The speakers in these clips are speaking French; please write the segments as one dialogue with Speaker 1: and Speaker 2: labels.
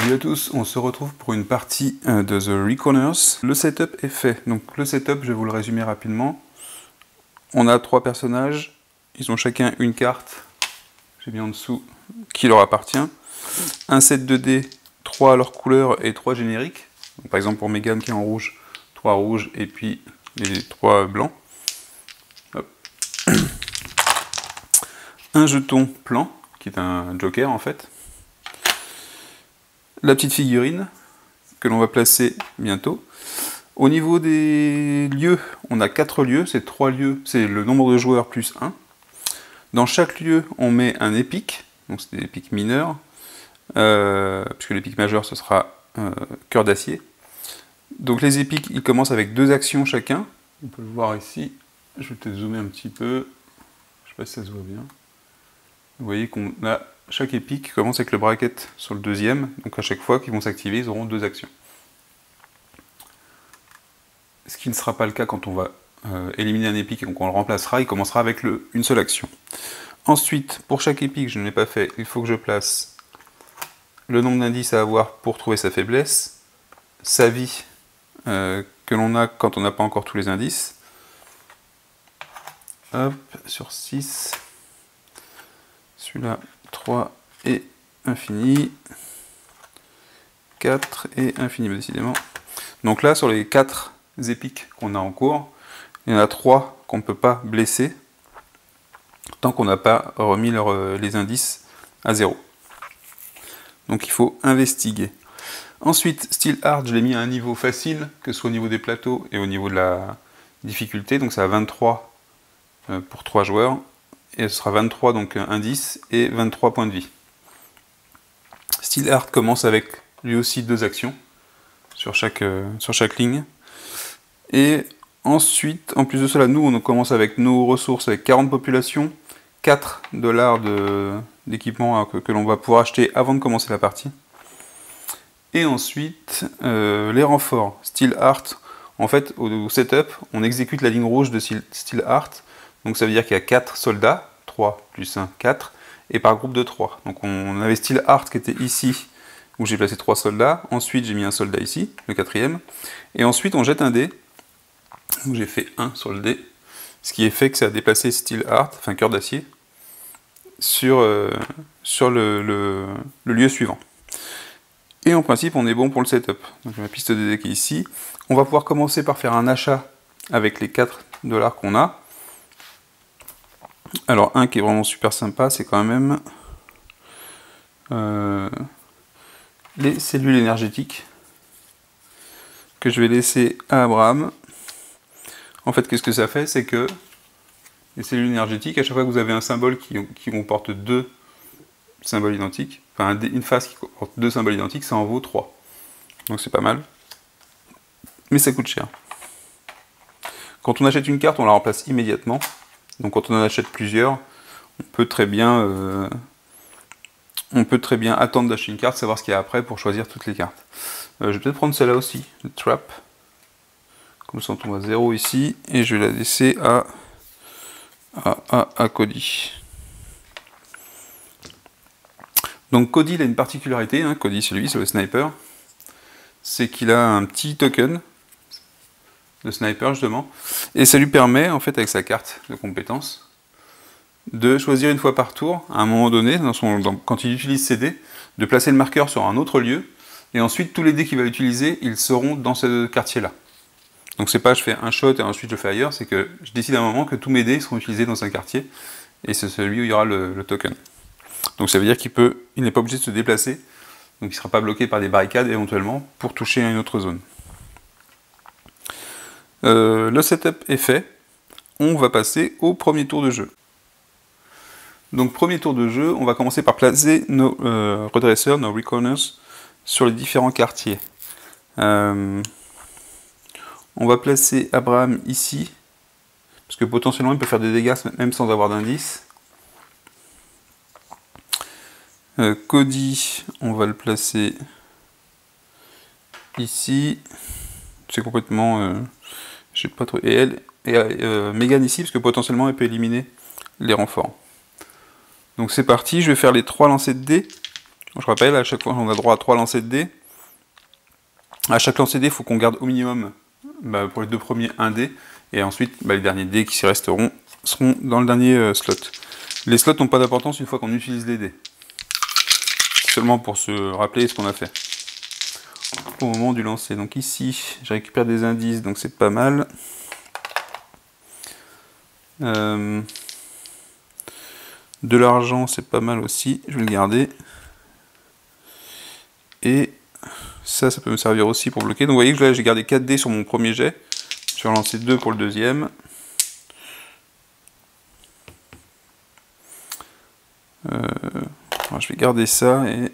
Speaker 1: Salut à tous, on se retrouve pour une partie de The Reconers. Le setup est fait, donc le setup, je vais vous le résumer rapidement. On a 3 personnages, ils ont chacun une carte, j'ai mis en dessous, qui leur appartient. Un set de dés, 3 à leur couleur et 3 génériques. Donc, par exemple pour Megan qui est en rouge, 3 rouges et puis les 3 blancs. Hop. Un jeton plan, qui est un joker en fait. La petite figurine que l'on va placer bientôt. Au niveau des lieux, on a 4 lieux, c'est 3 lieux, c'est le nombre de joueurs plus 1. Dans chaque lieu, on met un épique, donc c'est des épiques mineurs, puisque l'épique majeur ce sera cœur d'acier. Donc les épiques, ils commencent avec 2 actions chacun. On peut le voir ici, je vais peut-être zoomer un petit peu, je ne sais pas si ça se voit bien. Vous voyez qu'on a chaque épique commence avec le bracket sur le deuxième, donc à chaque fois qu'ils vont s'activer, ils auront 2 actions. Ce qui ne sera pas le cas quand on va éliminer un épique et donc on le remplacera, il commencera avec une seule action. Ensuite, pour chaque épique, je ne l'ai pas fait, il faut que je place le nombre d'indices à avoir pour trouver sa faiblesse, sa vie que l'on a quand on n'a pas encore tous les indices. Hop, sur 6. Celui-là, 3 et infini. 4 et infini, décidément. Donc là, sur les 4 épiques qu'on a en cours, il y en a 3 qu'on ne peut pas blesser tant qu'on n'a pas remis les indices à 0. Donc il faut investiguer. Ensuite, Steel Hard, je l'ai mis à un niveau facile, que ce soit au niveau des plateaux et au niveau de la difficulté. Donc c'est à 23 pour 3 joueurs. Et ce sera 23, donc indice, et 23 points de vie. Steel Hard commence avec lui aussi 2 actions sur chaque ligne. Et ensuite, en plus de cela, nous, on commence avec nos ressources, avec 40 populations, 4 $ d'équipement que l'on va pouvoir acheter avant de commencer la partie. Et ensuite, les renforts. Steel Art, en fait, au setup, on exécute la ligne rouge de Steel Art. Donc ça veut dire qu'il y a 4 soldats, 3 plus 1, 4, et par groupe de 3. Donc on avait Steel Art qui était ici, où j'ai placé 3 soldats. Ensuite, j'ai mis un soldat ici, le 4e. Et ensuite, on jette un dé. Donc j'ai fait 1 sur le dé. Ce qui est fait que ça a déplacé Steel Art, enfin cœur d'acier, sur le lieu suivant. Et en principe, on est bon pour le setup. Donc ma piste de dé qui est ici. On va pouvoir commencer par faire un achat avec les 4 $ qu'on a. Alors un qui est vraiment super sympa, c'est quand même les cellules énergétiques que je vais laisser à Abraham. En fait, qu'est-ce que ça fait? C'est que les cellules énergétiques, à chaque fois que vous avez un symbole qui comporte 2 symboles identiques, enfin une face qui comporte 2 symboles identiques, ça en vaut 3. Donc c'est pas mal. Mais ça coûte cher. Quand on achète une carte, on la remplace immédiatement. Donc quand on en achète plusieurs, on peut très bien attendre d'acheter une carte, savoir ce qu'il y a après pour choisir toutes les cartes. Je vais peut-être prendre celle-là aussi, le Trap. Comme ça on tombe à 0 ici, et je vais la laisser à Cody. Donc Cody il a une particularité, hein, Cody c'est le sniper, c'est qu'il a un petit token de sniper justement, et ça lui permet en fait avec sa carte de compétence de choisir une fois par tour, à un moment donné, quand il utilise ses dés, de placer le marqueur sur un autre lieu, et ensuite tous les dés qu'il va utiliser, ils seront dans ce quartier-là. Donc c'est pas je fais un shot et ensuite je le fais ailleurs, c'est que je décide à un moment que tous mes dés seront utilisés dans un quartier, et c'est celui où il y aura le token. Donc ça veut dire qu'il n'est pas obligé de se déplacer, donc il ne sera pas bloqué par des barricades éventuellement pour toucher à une autre zone. Le setup est fait, on va passer au premier tour de jeu. Donc premier tour de jeu, on va commencer par placer nos redresseurs, nos reconers, sur les différents quartiers. On va placer Abraham ici, parce que potentiellement il peut faire des dégâts même sans avoir d'indice. Cody, on va le placer ici. C'est complètement... j'ai pas trop... Et Megan ici, parce que potentiellement elle peut éliminer les renforts. Donc c'est parti, je vais faire les 3 lancers de dés Je rappelle, à chaque fois, on a droit à 3 lancers de dés. À chaque lancer de dés, il faut qu'on garde au minimum, pour les 2 premiers, 1 dé. Et ensuite, les derniers dés qui resteront seront dans le dernier slot. Les slots n'ont pas d'importance une fois qu'on utilise les dés. C'est seulement pour se rappeler ce qu'on a fait au moment du lancer. Donc ici, je récupère des indices, donc c'est pas mal. De l'argent, c'est pas mal aussi, je vais le garder. Et ça peut me servir aussi pour bloquer. Donc vous voyez que là, j'ai gardé 4 dés sur mon premier jet. Je vais en lancer 2 pour le deuxième. Je vais garder ça et...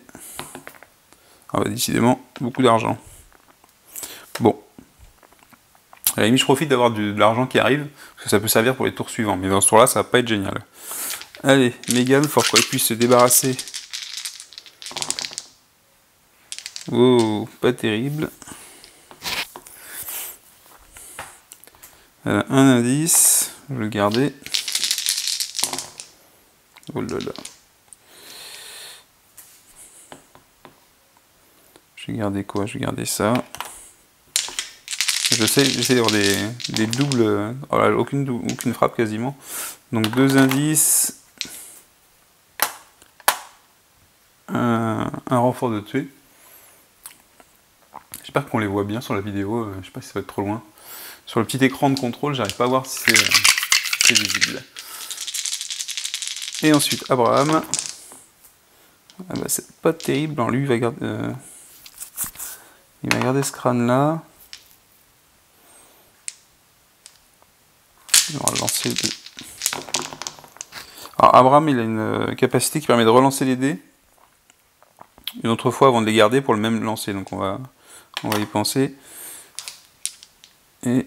Speaker 1: décidément, beaucoup d'argent. Bon. À la limite, je profite d'avoir de l'argent qui arrive, parce que ça peut servir pour les tours suivants. Mais dans ce tour-là, ça va pas être génial. Allez, Megan, il faut qu'elle puisse se débarrasser. Oh, pas terrible. Elle a un indice, je vais le garder. Oh là là. Je vais garder quoi? Je vais garder ça. J'essaie d'avoir des doubles. Voilà, aucune frappe quasiment. Donc 2 indices. Un renfort de tuer. J'espère qu'on les voit bien sur la vidéo. Je sais pas si ça va être trop loin. Sur le petit écran de contrôle, j'arrive pas à voir si c'est visible. Et ensuite, Abraham. C'est pas terrible. Alors, lui, il va garder ce crâne-là. On va lancer le dé. Alors, Abraham, il a une capacité qui permet de relancer les dés une autre fois avant de les garder pour le même lancer. Donc, on va y penser. Et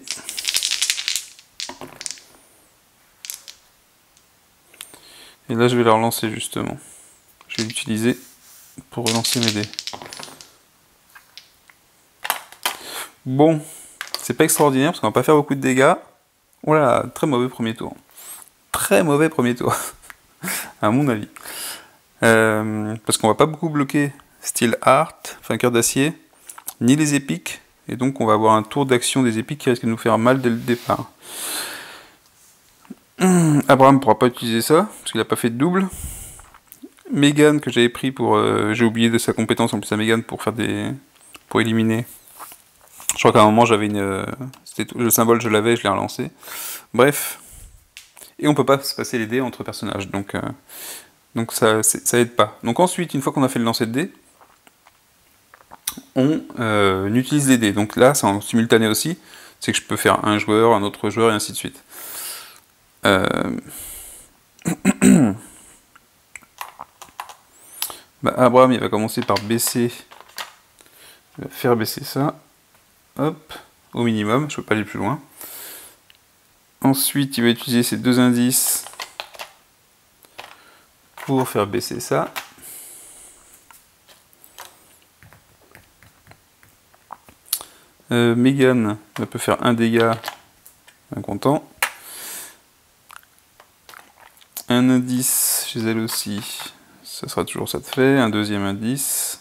Speaker 1: là, je vais le relancer justement. Je vais l'utiliser pour relancer mes dés. Bon, c'est pas extraordinaire parce qu'on va pas faire beaucoup de dégâts. Oh là, très mauvais premier tour. Très mauvais premier tour, à mon avis. Parce qu'on va pas beaucoup bloquer Steel Heart, enfin cœur d'acier, ni les épiques. Et donc on va avoir un tour d'action des épiques qui risque de nous faire mal dès le départ. Abraham ne pourra pas utiliser ça, parce qu'il n'a pas fait de double. Megan que j'avais pris pour... j'ai oublié de sa compétence en plus à Megan pour faire pour éliminer. Je crois qu'à un moment j'avais le symbole je l'avais, je l'ai relancé. Bref. Et on peut pas se passer les dés entre personnages, donc ça aide pas. Donc ensuite, une fois qu'on a fait le lancer de dés, on utilise les dés. Donc là, c'est en simultané aussi, c'est que je peux faire un joueur, un autre joueur, et ainsi de suite. Abraham, il va commencer par baisser, il va faire baisser ça, hop, au minimum, je peux pas aller plus loin. Ensuite, il va utiliser ces 2 indices pour faire baisser ça. Megan peut faire un dégât, un comptant. Un indice chez elle aussi, ça sera toujours ça de fait. Un deuxième indice.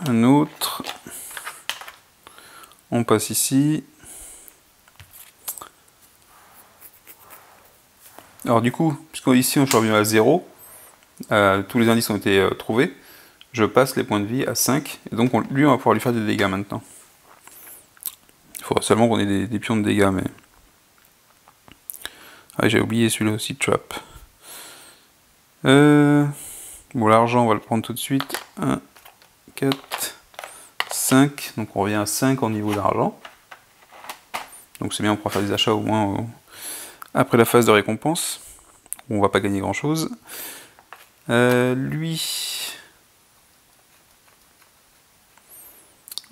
Speaker 1: Un autre. On passe ici. Alors du coup, puisqu'ici on est revenu à 0, tous les indices ont été trouvés, je passe les points de vie à 5, et donc lui on va pouvoir lui faire des dégâts maintenant. Il faudra seulement qu'on ait des pions de dégâts, mais... Ah, j'ai oublié celui-là aussi, Trap. Bon, l'argent, on va le prendre tout de suite. 1, 4, 5. Donc on revient à 5 en niveau d'argent. Donc c'est bien, on pourra faire des achats au moins après la phase de récompense. On va pas gagner grand-chose. Lui...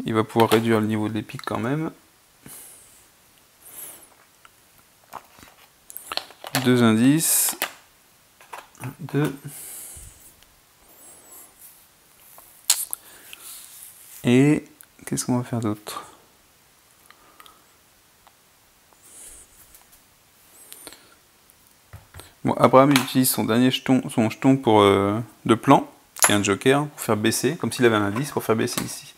Speaker 1: Il va pouvoir réduire le niveau de l'épique quand même. 2 indices. 2. Et qu'est-ce qu'on va faire d'autre? Bon, Abraham utilise son dernier jeton, son jeton pour, de plan, qui est un joker, pour faire baisser, comme s'il avait un indice, pour faire baisser ici.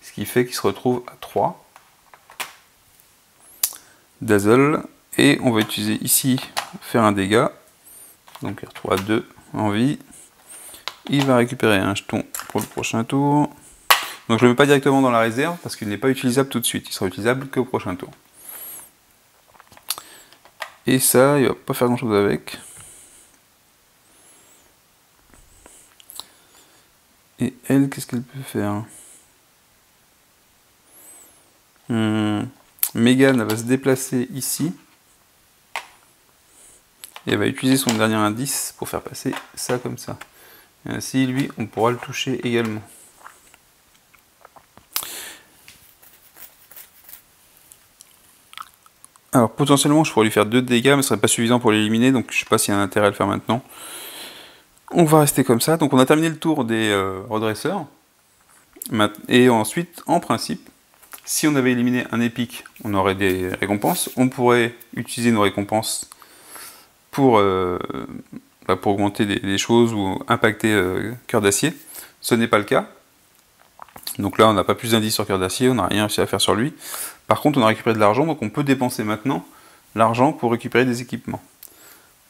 Speaker 1: Ce qui fait qu'il se retrouve à 3. Dazzle. Et on va utiliser ici, faire un dégât. Donc il retrouve à 2 en vie. Il va récupérer un jeton pour le prochain tour. Donc je ne le mets pas directement dans la réserve, parce qu'il n'est pas utilisable tout de suite. Il sera utilisable qu'au prochain tour. Et ça, il va pas faire grand chose avec. Et elle, qu'est-ce qu'elle peut faire? Megan, elle va se déplacer ici. Et elle va utiliser son dernier indice pour faire passer ça comme ça. Et ainsi, lui, on pourra le toucher également. Alors, potentiellement, je pourrais lui faire 2 dégâts, mais ce serait pas suffisant pour l'éliminer, donc je sais pas s'il y a un intérêt à le faire maintenant. On va rester comme ça. Donc on a terminé le tour des redresseurs. Et ensuite, en principe, si on avait éliminé un épique, on aurait des récompenses. On pourrait utiliser nos récompenses pour augmenter des choses ou impacter Cœur d'Acier. Ce n'est pas le cas. Donc là, on n'a pas plus d'indices sur Cœur d'Acier, on n'a rien réussi à faire sur lui. Par contre, on a récupéré de l'argent, donc on peut dépenser maintenant l'argent pour récupérer des équipements.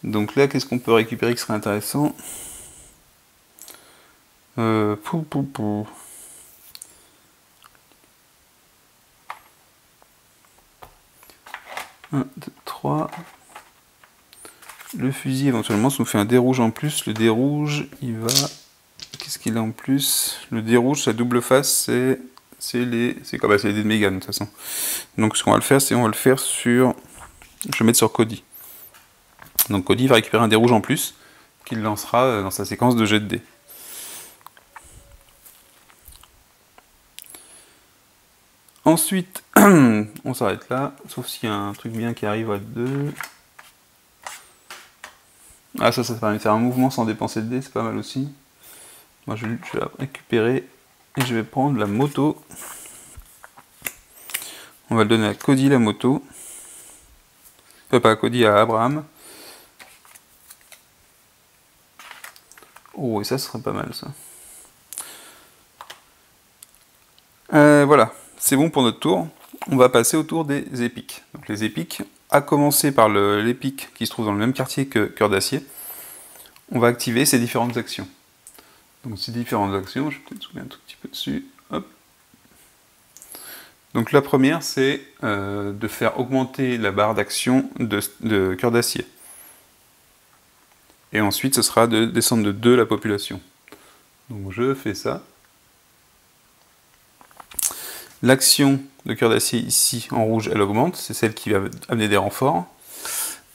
Speaker 1: Donc là, qu'est-ce qu'on peut récupérer qui serait intéressant? 1, 2, 3. Le fusil, éventuellement, ça nous fait un dé rouge en plus. Le dé rouge, il va... Qu'est-ce qu'il a en plus? Le dé rouge, sa double face, c'est les dés de Megan, de toute façon. Donc ce qu'on va le faire, c'est on va le faire sur... Je vais mettre sur Cody. Donc Cody va récupérer un dé rouge en plus, qu'il lancera dans sa séquence de jet de dés. Ensuite, on s'arrête là, sauf s'il y a un truc bien qui arrive à 2. Ah, ça permet de faire un mouvement sans dépenser de dés, c'est pas mal aussi. Moi, je vais la récupérer et je vais prendre la moto. On va le donner à Cody, la moto. Pas à Cody, à Abraham. Oh, et ça serait pas mal, ça. Voilà, c'est bon pour notre tour. On va passer au tour des épiques. Donc les épiques, à commencer par l'épique qui se trouve dans le même quartier que Cœur d'Acier, on va activer ces différentes actions. Donc ces différentes actions, je vais peut-être zoomer un tout petit peu dessus. Hop. Donc la première, c'est de faire augmenter la barre d'action de Cœur d'Acier. Et ensuite, ce sera de descendre de 2 la population. Donc je fais ça. L'action de Cœur d'Acier ici, en rouge, elle augmente. C'est celle qui va amener des renforts.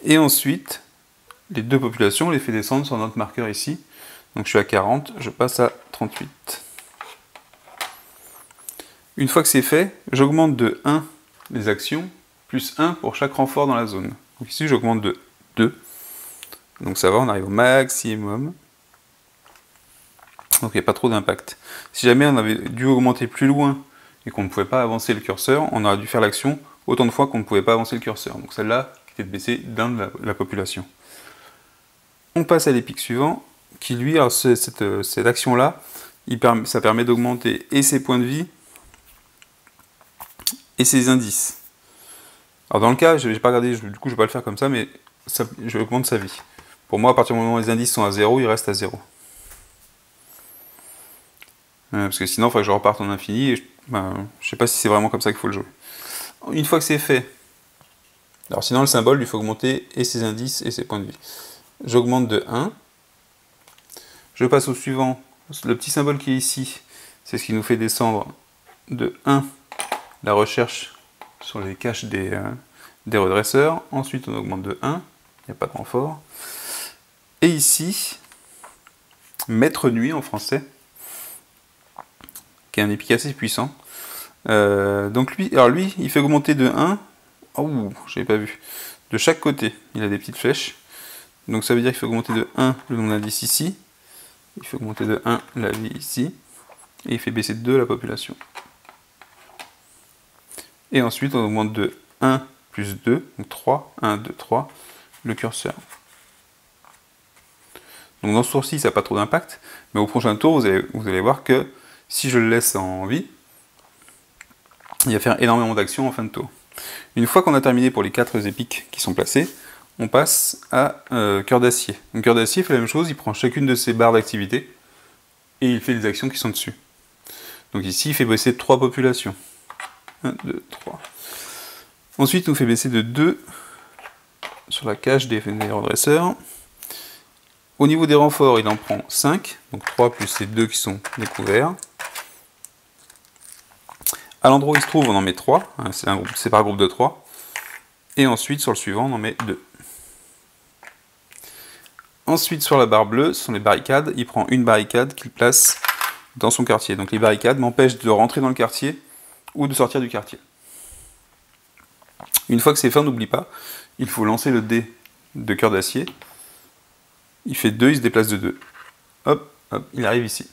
Speaker 1: Et ensuite, les 2 populations, on les fait descendre sur notre marqueur ici. Donc je suis à 40, je passe à 38. Une fois que c'est fait, j'augmente de 1 les actions, plus 1 pour chaque renfort dans la zone. Donc ici, j'augmente de 2. Donc ça va, on arrive au maximum. Donc il n'y a pas trop d'impact. Si jamais on avait dû augmenter plus loin et qu'on ne pouvait pas avancer le curseur, on aurait dû faire l'action autant de fois qu'on ne pouvait pas avancer le curseur. Donc celle-là, qui était de baisser d'un de la population. On passe à l'épique suivant, qui lui, alors cette action-là, ça permet d'augmenter et ses points de vie, et ses indices. Alors dans le cas, je n'ai pas regardé, du coup je ne vais pas le faire comme ça, mais je augmente sa vie. Pour moi, à partir du moment où les indices sont à 0, il reste à 0. Parce que sinon, il faudrait que je reparte en infini, et je sais pas si c'est vraiment comme ça qu'il faut le jouer. Une fois que c'est fait, alors sinon le symbole, il faut augmenter et ses indices et ses points de vie. J'augmente de 1. Je passe au suivant. Le petit symbole qui est ici, c'est ce qui nous fait descendre de 1 la recherche sur les caches des redresseurs. Ensuite, on augmente de 1. Il n'y a pas de renfort. Et ici, Maître Nuit en français, qui est un épique assez puissant. Donc lui, il fait augmenter de 1. Oh, j'avais pas vu. De chaque côté, il a des petites flèches. Donc ça veut dire qu'il fait augmenter de 1 le nombre d'indices ici. Il fait augmenter de 1 la vie ici. Et il fait baisser de 2 la population. Et ensuite, on augmente de 1 plus 2, donc 3, 1, 2, 3, le curseur. Donc dans ce tour-ci, ça n'a pas trop d'impact, mais au prochain tour, vous allez voir que si je le laisse en vie, il va faire énormément d'actions en fin de tour. Une fois qu'on a terminé pour les 4 épiques qui sont placés, on passe à Cœur d'Acier. Donc Cœur d'Acier fait la même chose, il prend chacune de ses barres d'activité et il fait les actions qui sont dessus. Donc ici, il fait baisser de 3 populations. 1, 2, 3. Ensuite, il nous fait baisser de 2 sur la cage des redresseurs. Au niveau des renforts, il en prend 5, donc 3 plus les 2 qui sont découverts. À l'endroit où il se trouve, on en met 3, hein, c'est par groupe de 3. Et ensuite, sur le suivant, on en met 2. Ensuite, sur la barre bleue, ce sont les barricades. Il prend une barricade qu'il place dans son quartier. Donc les barricades m'empêchent de rentrer dans le quartier ou de sortir du quartier. Une fois que c'est fait, on n'oublie pas, il faut lancer le dé de Cœur d'Acier. Il fait 2, il se déplace de 2. Hop, hop, il arrive ici.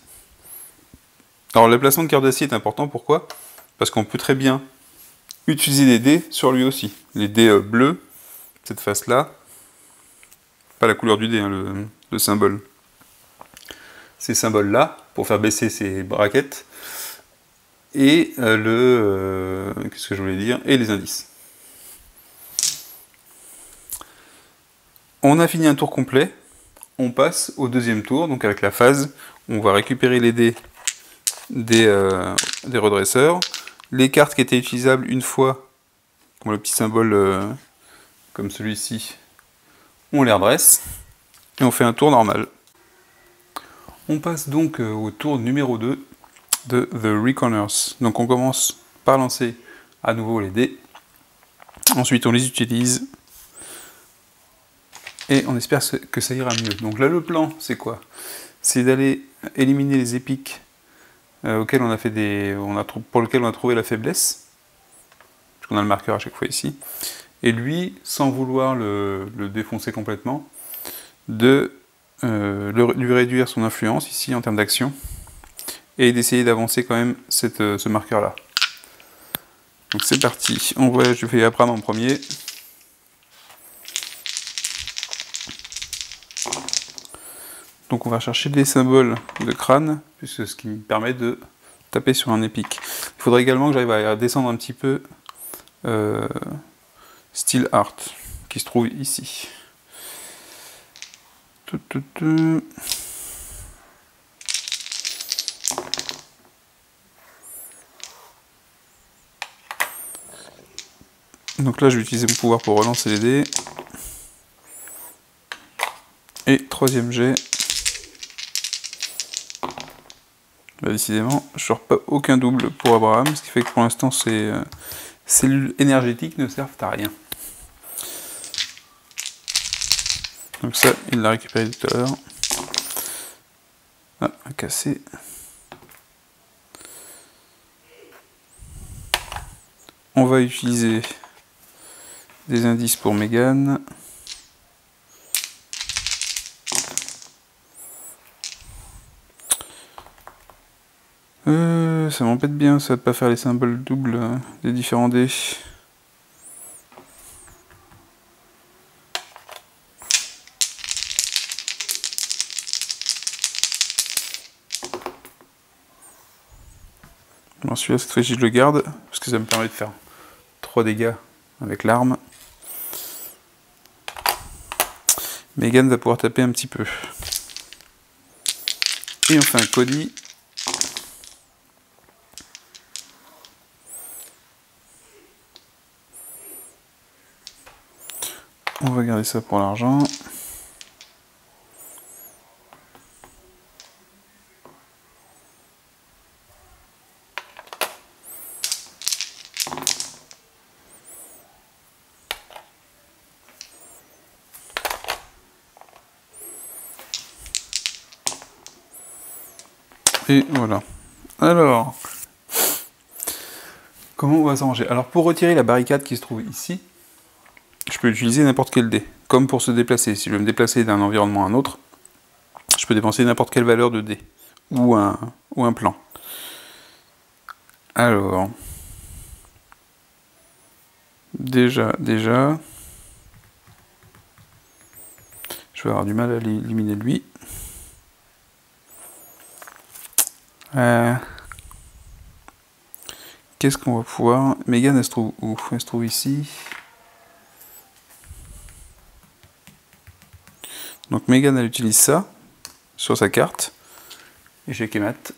Speaker 1: Alors le placement de Cœur d'Acier est important, pourquoi? Parce qu'on peut très bien utiliser des dés sur lui aussi. Les dés bleus, cette face-là, pas la couleur du dé, hein, le symbole. Ces symboles-là, pour faire baisser ces braquettes, et qu'est-ce que je voulais dire? Et les indices. On a fini un tour complet, on passe au deuxième tour, donc avec la phase, on va récupérer les dés des redresseurs. Les cartes qui étaient utilisables une fois, comme le petit symbole comme celui-ci, on les redresse, et on fait un tour normal. On passe donc au tour numéro 2 de The Reckoners. Donc on commence par lancer à nouveau les dés, ensuite on les utilise, et on espère que ça ira mieux. Donc là le plan c'est quoi? C'est d'aller éliminer les épiques auxquels on a fait pour lesquels on a trouvé la faiblesse, puisqu'on a le marqueur à chaque fois ici, et lui, sans vouloir le défoncer complètement, de lui réduire son influence ici en termes d'action, et d'essayer d'avancer quand même ce marqueur-là. Donc c'est parti, on voit, je fais Abram en premier. Donc on va chercher des symboles de crâne, puisque ce qui me permet de taper sur un épique. Il faudrait également que j'arrive à descendre un petit peu Steel Art, qui se trouve ici. Donc là je vais utiliser mon pouvoir pour relancer les dés. Et troisième jet. Bah, décidément, je ne sors pas aucun double pour Abraham, ce qui fait que pour l'instant ces cellules énergétiques ne servent à rien. Donc ça, il l'a récupéré tout à l'heure. Ah, à casser. On va utiliser des indices pour Megan. Ça m'embête bien ça de pas faire les symboles doubles des différents dés. Bon, celui-là, cette fois-ci, je le garde, parce que ça me permet de faire 3 dégâts avec l'arme. Megan va pouvoir taper un petit peu. Et on fait un Cody. On va garder ça pour l'argent. Et voilà. Alors, comment on va s'arranger? Alors, pour retirer la barricade qui se trouve ici, je peux utiliser n'importe quel dé. Comme pour se déplacer. Si je veux me déplacer d'un environnement à un autre, je peux dépenser n'importe quelle valeur de dé. Ou un plan. Alors, Déjà, je vais avoir du mal à l'éliminer lui. Qu'est-ce qu'on va pouvoir... Megan, elle se trouve où? Elle se trouve ici. Donc Megan, elle utilise ça sur sa carte. Échec et mat.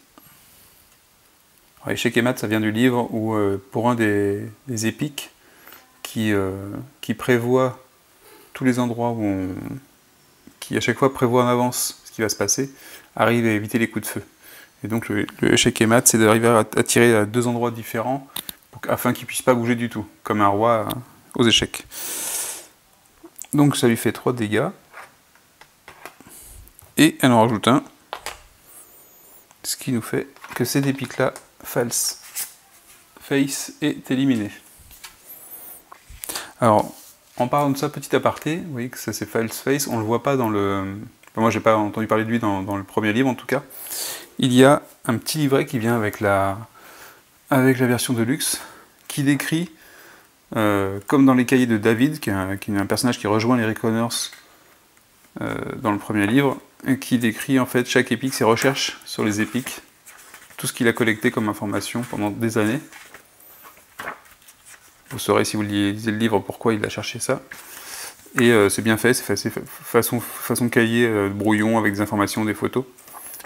Speaker 1: Alors, échec et mat, ça vient du livre où, pour un des épiques qui prévoit tous les endroits où qui à chaque fois prévoit en avance ce qui va se passer, arrive à éviter les coups de feu. Et donc le échec et mat, c'est d'arriver à tirer à 2 endroits différents afin qu'il ne puisse pas bouger du tout, comme un roi aux échecs. Donc ça lui fait 3 dégâts. Et elle en rajoute un. Ce qui nous fait que cette épique-là, False Face, est éliminée. Alors, en parlant de ça, petit aparté, vous voyez que ça c'est False Face, on le voit pas dans le... Enfin, moi j'ai pas entendu parler de lui dans le premier livre en tout cas. Il y a un petit livret qui vient avec la version de luxe, qui décrit, comme dans les cahiers de David, qui est un personnage qui rejoint les Reckoners dans le premier livre, et qui décrit en fait chaque épique, ses recherches sur les épiques, tout ce qu'il a collecté comme information pendant des années. Vous saurez si vous lisez le livre pourquoi il a cherché ça. Et c'est bien fait, c'est façon cahier brouillon avec des informations, des photos.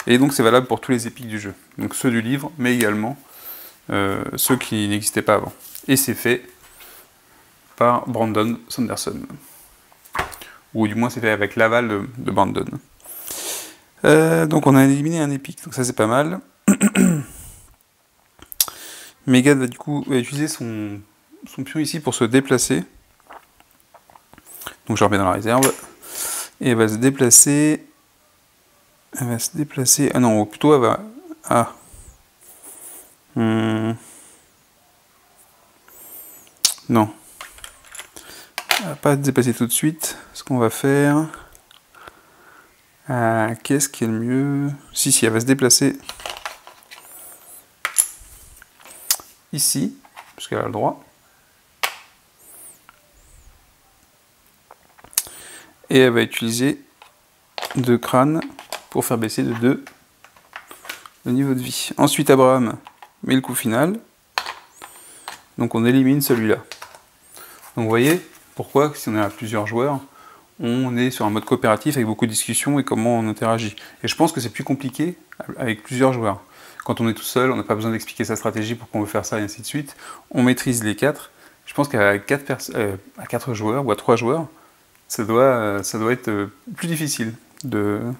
Speaker 1: Et donc c'est valable pour tous les épiques du jeu. Donc ceux du livre, mais également ceux qui n'existaient pas avant. Et c'est fait par Brandon Sanderson. Ou du moins c'est fait avec l'aval de Brandon. Donc on a éliminé un épique, donc ça c'est pas mal. Megan va du coup utiliser son pion ici pour se déplacer. Donc je remets dans la réserve. Et elle va se déplacer. Ah non, plutôt elle va... Ah. Non. Elle va pas se déplacer tout de suite. Ce qu'on va faire... qu'est-ce qui est le mieux? Si, elle va se déplacer ici, parce qu'elle a le droit. Et elle va utiliser 2 crânes pour faire baisser de 2 le niveau de vie. Ensuite, Abraham met le coup final. Donc on élimine celui-là. Donc vous voyez pourquoi, si on est à plusieurs joueurs, on est sur un mode coopératif avec beaucoup de discussions et comment on interagit. Et je pense que c'est plus compliqué avec plusieurs joueurs. Quand on est tout seul, on n'a pas besoin d'expliquer sa stratégie, pourquoi on veut faire ça, et ainsi de suite. On maîtrise les 4. Je pense qu'à 4 joueurs ou à 3 joueurs, ça doit être plus difficile de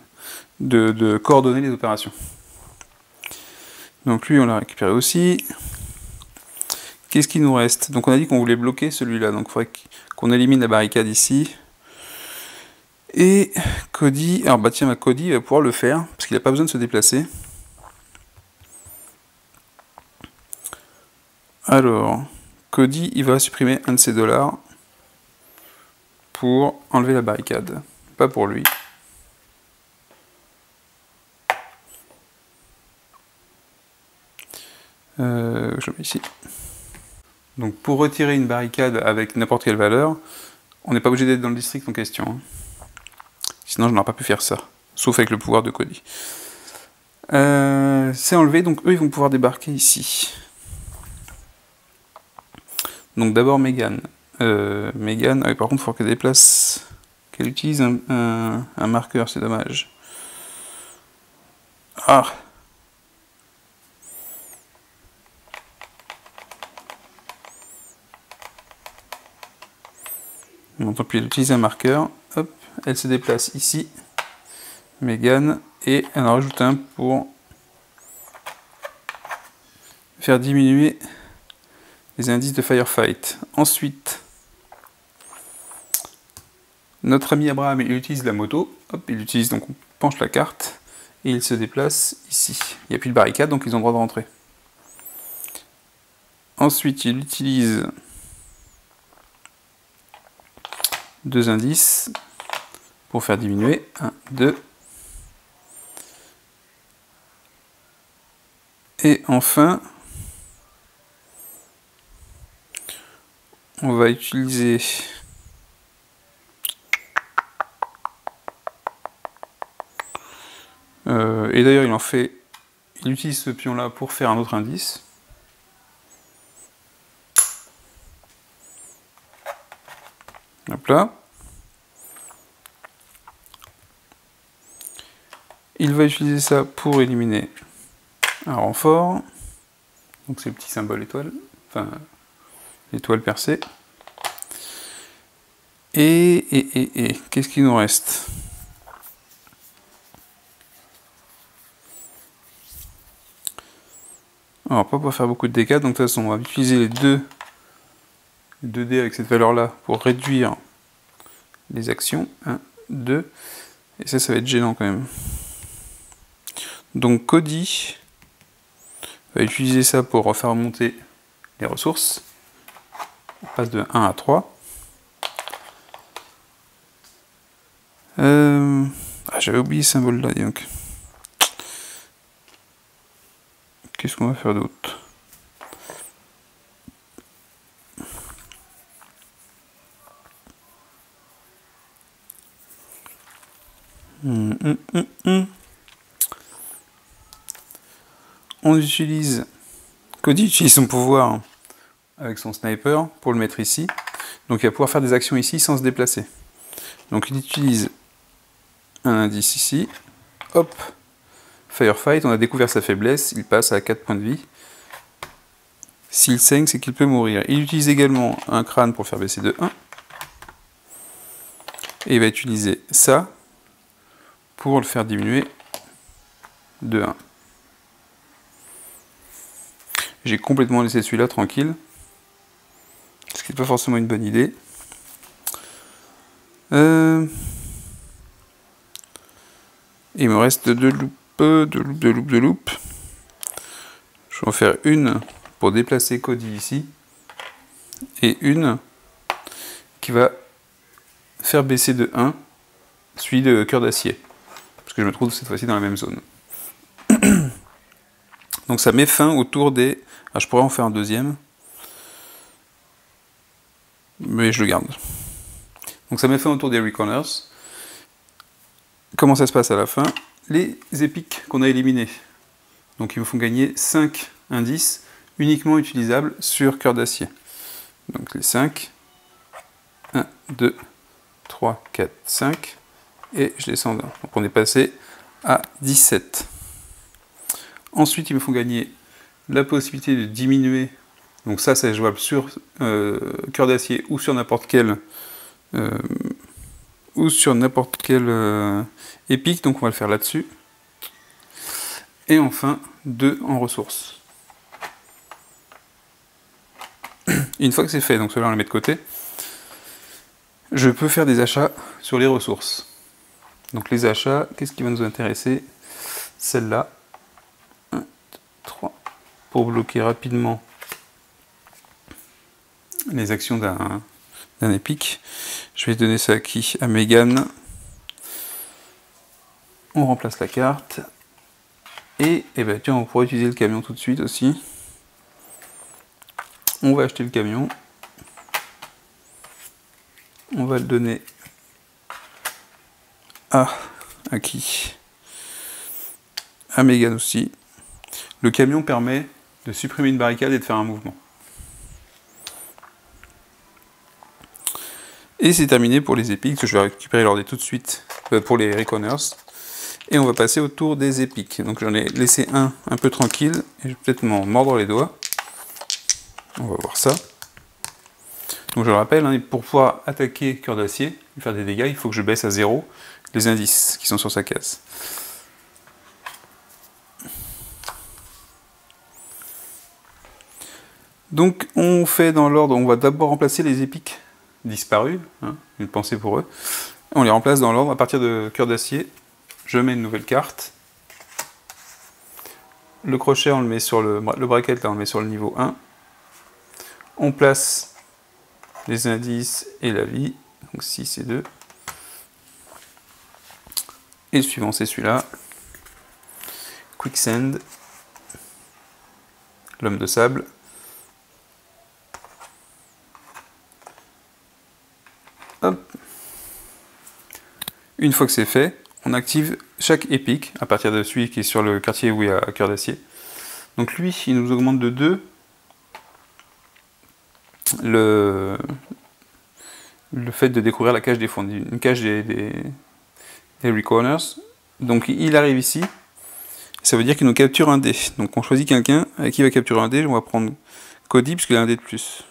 Speaker 1: coordonner les opérations. Donc lui, on l'a récupéré aussi. Qu'est-ce qui nous reste? Donc on a dit qu'on voulait bloquer celui-là, donc il faudrait qu'on élimine la barricade ici. Et Cody, alors bah tiens, Cody va pouvoir le faire, parce qu'il n'a pas besoin de se déplacer. Alors, Cody, il va supprimer un de ses dollars pour enlever la barricade. Pas pour lui. Je le mets ici. Donc pour retirer une barricade avec n'importe quelle valeur, on n'est pas obligé d'être dans le district en question. Hein. Sinon je n'aurais pas pu faire ça. Sauf avec le pouvoir de Cody. C'est enlevé, donc eux ils vont pouvoir débarquer ici. Donc d'abord Megan. Megan, par contre il faut qu'elle déplace, qu'elle utilise un marqueur, c'est dommage. Ah! Bon, tant pis, elle utilise un marqueur. Hop, elle se déplace ici. Megan, et elle en rajoute un pour faire diminuer les indices de firefight. Ensuite, notre ami Abraham, il utilise la moto. Hop, il utilise, donc on penche la carte. Et il se déplace ici. Il n'y a plus de barricade, donc ils ont le droit de rentrer. Ensuite, il utilise 2 indices pour faire diminuer. 1, 2. Et enfin, on va utiliser et d'ailleurs il utilise ce pion là pour faire un autre indice. Hop là. Il va utiliser ça pour éliminer un renfort. Donc c'est le petit symbole étoile, enfin l'étoile percée. Et qu'est-ce qu'il nous reste? Alors pas pour faire beaucoup de dégâts, donc de toute façon on va utiliser les deux dés avec cette valeur là pour réduire les actions. 1, 2, et ça va être gênant quand même. Donc Cody va utiliser ça pour refaire remonter les ressources. On passe de 1 à 3. J'avais oublié ce symbole là, donc. Qu'est-ce qu'on va faire d'autre? On utilise... Cody utilise son pouvoir avec son sniper pour le mettre ici. Donc il va pouvoir faire des actions ici sans se déplacer. Donc il utilise un indice ici. Hop, Firefight, on a découvert sa faiblesse, il passe à 4 points de vie. S'il saigne, c'est qu'il peut mourir. Il utilise également un crâne pour faire baisser de 1. Et il va utiliser ça pour le faire diminuer de 1. J'ai complètement laissé celui-là tranquille, ce qui n'est pas forcément une bonne idée. Il me reste deux loupes. Je vais en faire une pour déplacer Cody ici, et une qui va faire baisser de 1 celui de cœur d'acier, parce que je me trouve cette fois-ci dans la même zone. Donc ça met fin au tour des... Ah, je pourrais en faire un deuxième, mais je le garde. Donc ça met fin au tour des Reconers. Comment ça se passe à la fin? Les épiques qu'on a éliminés. Donc ils me font gagner 5 indices uniquement utilisables sur cœur d'acier. Donc les 5. 1, 2, 3, 4, 5. Et je descends d'un. Donc on est passé à 17. Ensuite ils me font gagner la possibilité de diminuer. Donc ça c'est jouable sur cœur d'acier ou sur n'importe quel épique, donc on va le faire là-dessus. Et enfin 2 en ressources. Une fois que c'est fait, donc cela on le met de côté, je peux faire des achats sur les ressources. Donc les achats, qu'est-ce qui va nous intéresser? Celle-là. 1, 2, 3. Pour bloquer rapidement les actions d'un épique. Je vais donner ça à qui? À Megan. On remplace la carte. Et ben tiens, on pourrait utiliser le camion tout de suite aussi. On va acheter le camion. On va le donner à qui? À Megan aussi. Le camion permet de supprimer une barricade et de faire un mouvement. Et c'est terminé pour les épiques, que je vais récupérer l'ordre tout de suite pour les Reconers. Et on va passer au tour des épiques. Donc j'en ai laissé un peu tranquille, et je vais peut-être m'en mordre les doigts. On va voir ça. Donc je le rappelle, hein, pour pouvoir attaquer cœur d'acier, lui faire des dégâts, il faut que je baisse à 0 les indices qui sont sur sa case. Donc on fait dans l'ordre, on va d'abord remplacer les épiques disparus, hein, une pensée pour eux. On les remplace dans l'ordre à partir de cœur d'acier. Je mets une nouvelle carte. Le crochet, on le met sur le bracket, là, on le met sur le niveau 1. On place les indices et la vie, donc 6 et 2. Et le suivant, c'est celui-là. Quicksand, l'homme de sable. Une fois que c'est fait, on active chaque épique, à partir de celui qui est sur le quartier où il y a cœur d'acier. Donc lui, il nous augmente de 2 le fait de découvrir la cage des fonds, une cage des Reconers. Donc il arrive ici, ça veut dire qu'il nous capture un dé. Donc on choisit quelqu'un avec qui il va capturer un dé, on va prendre Cody puisqu'il a un dé de plus.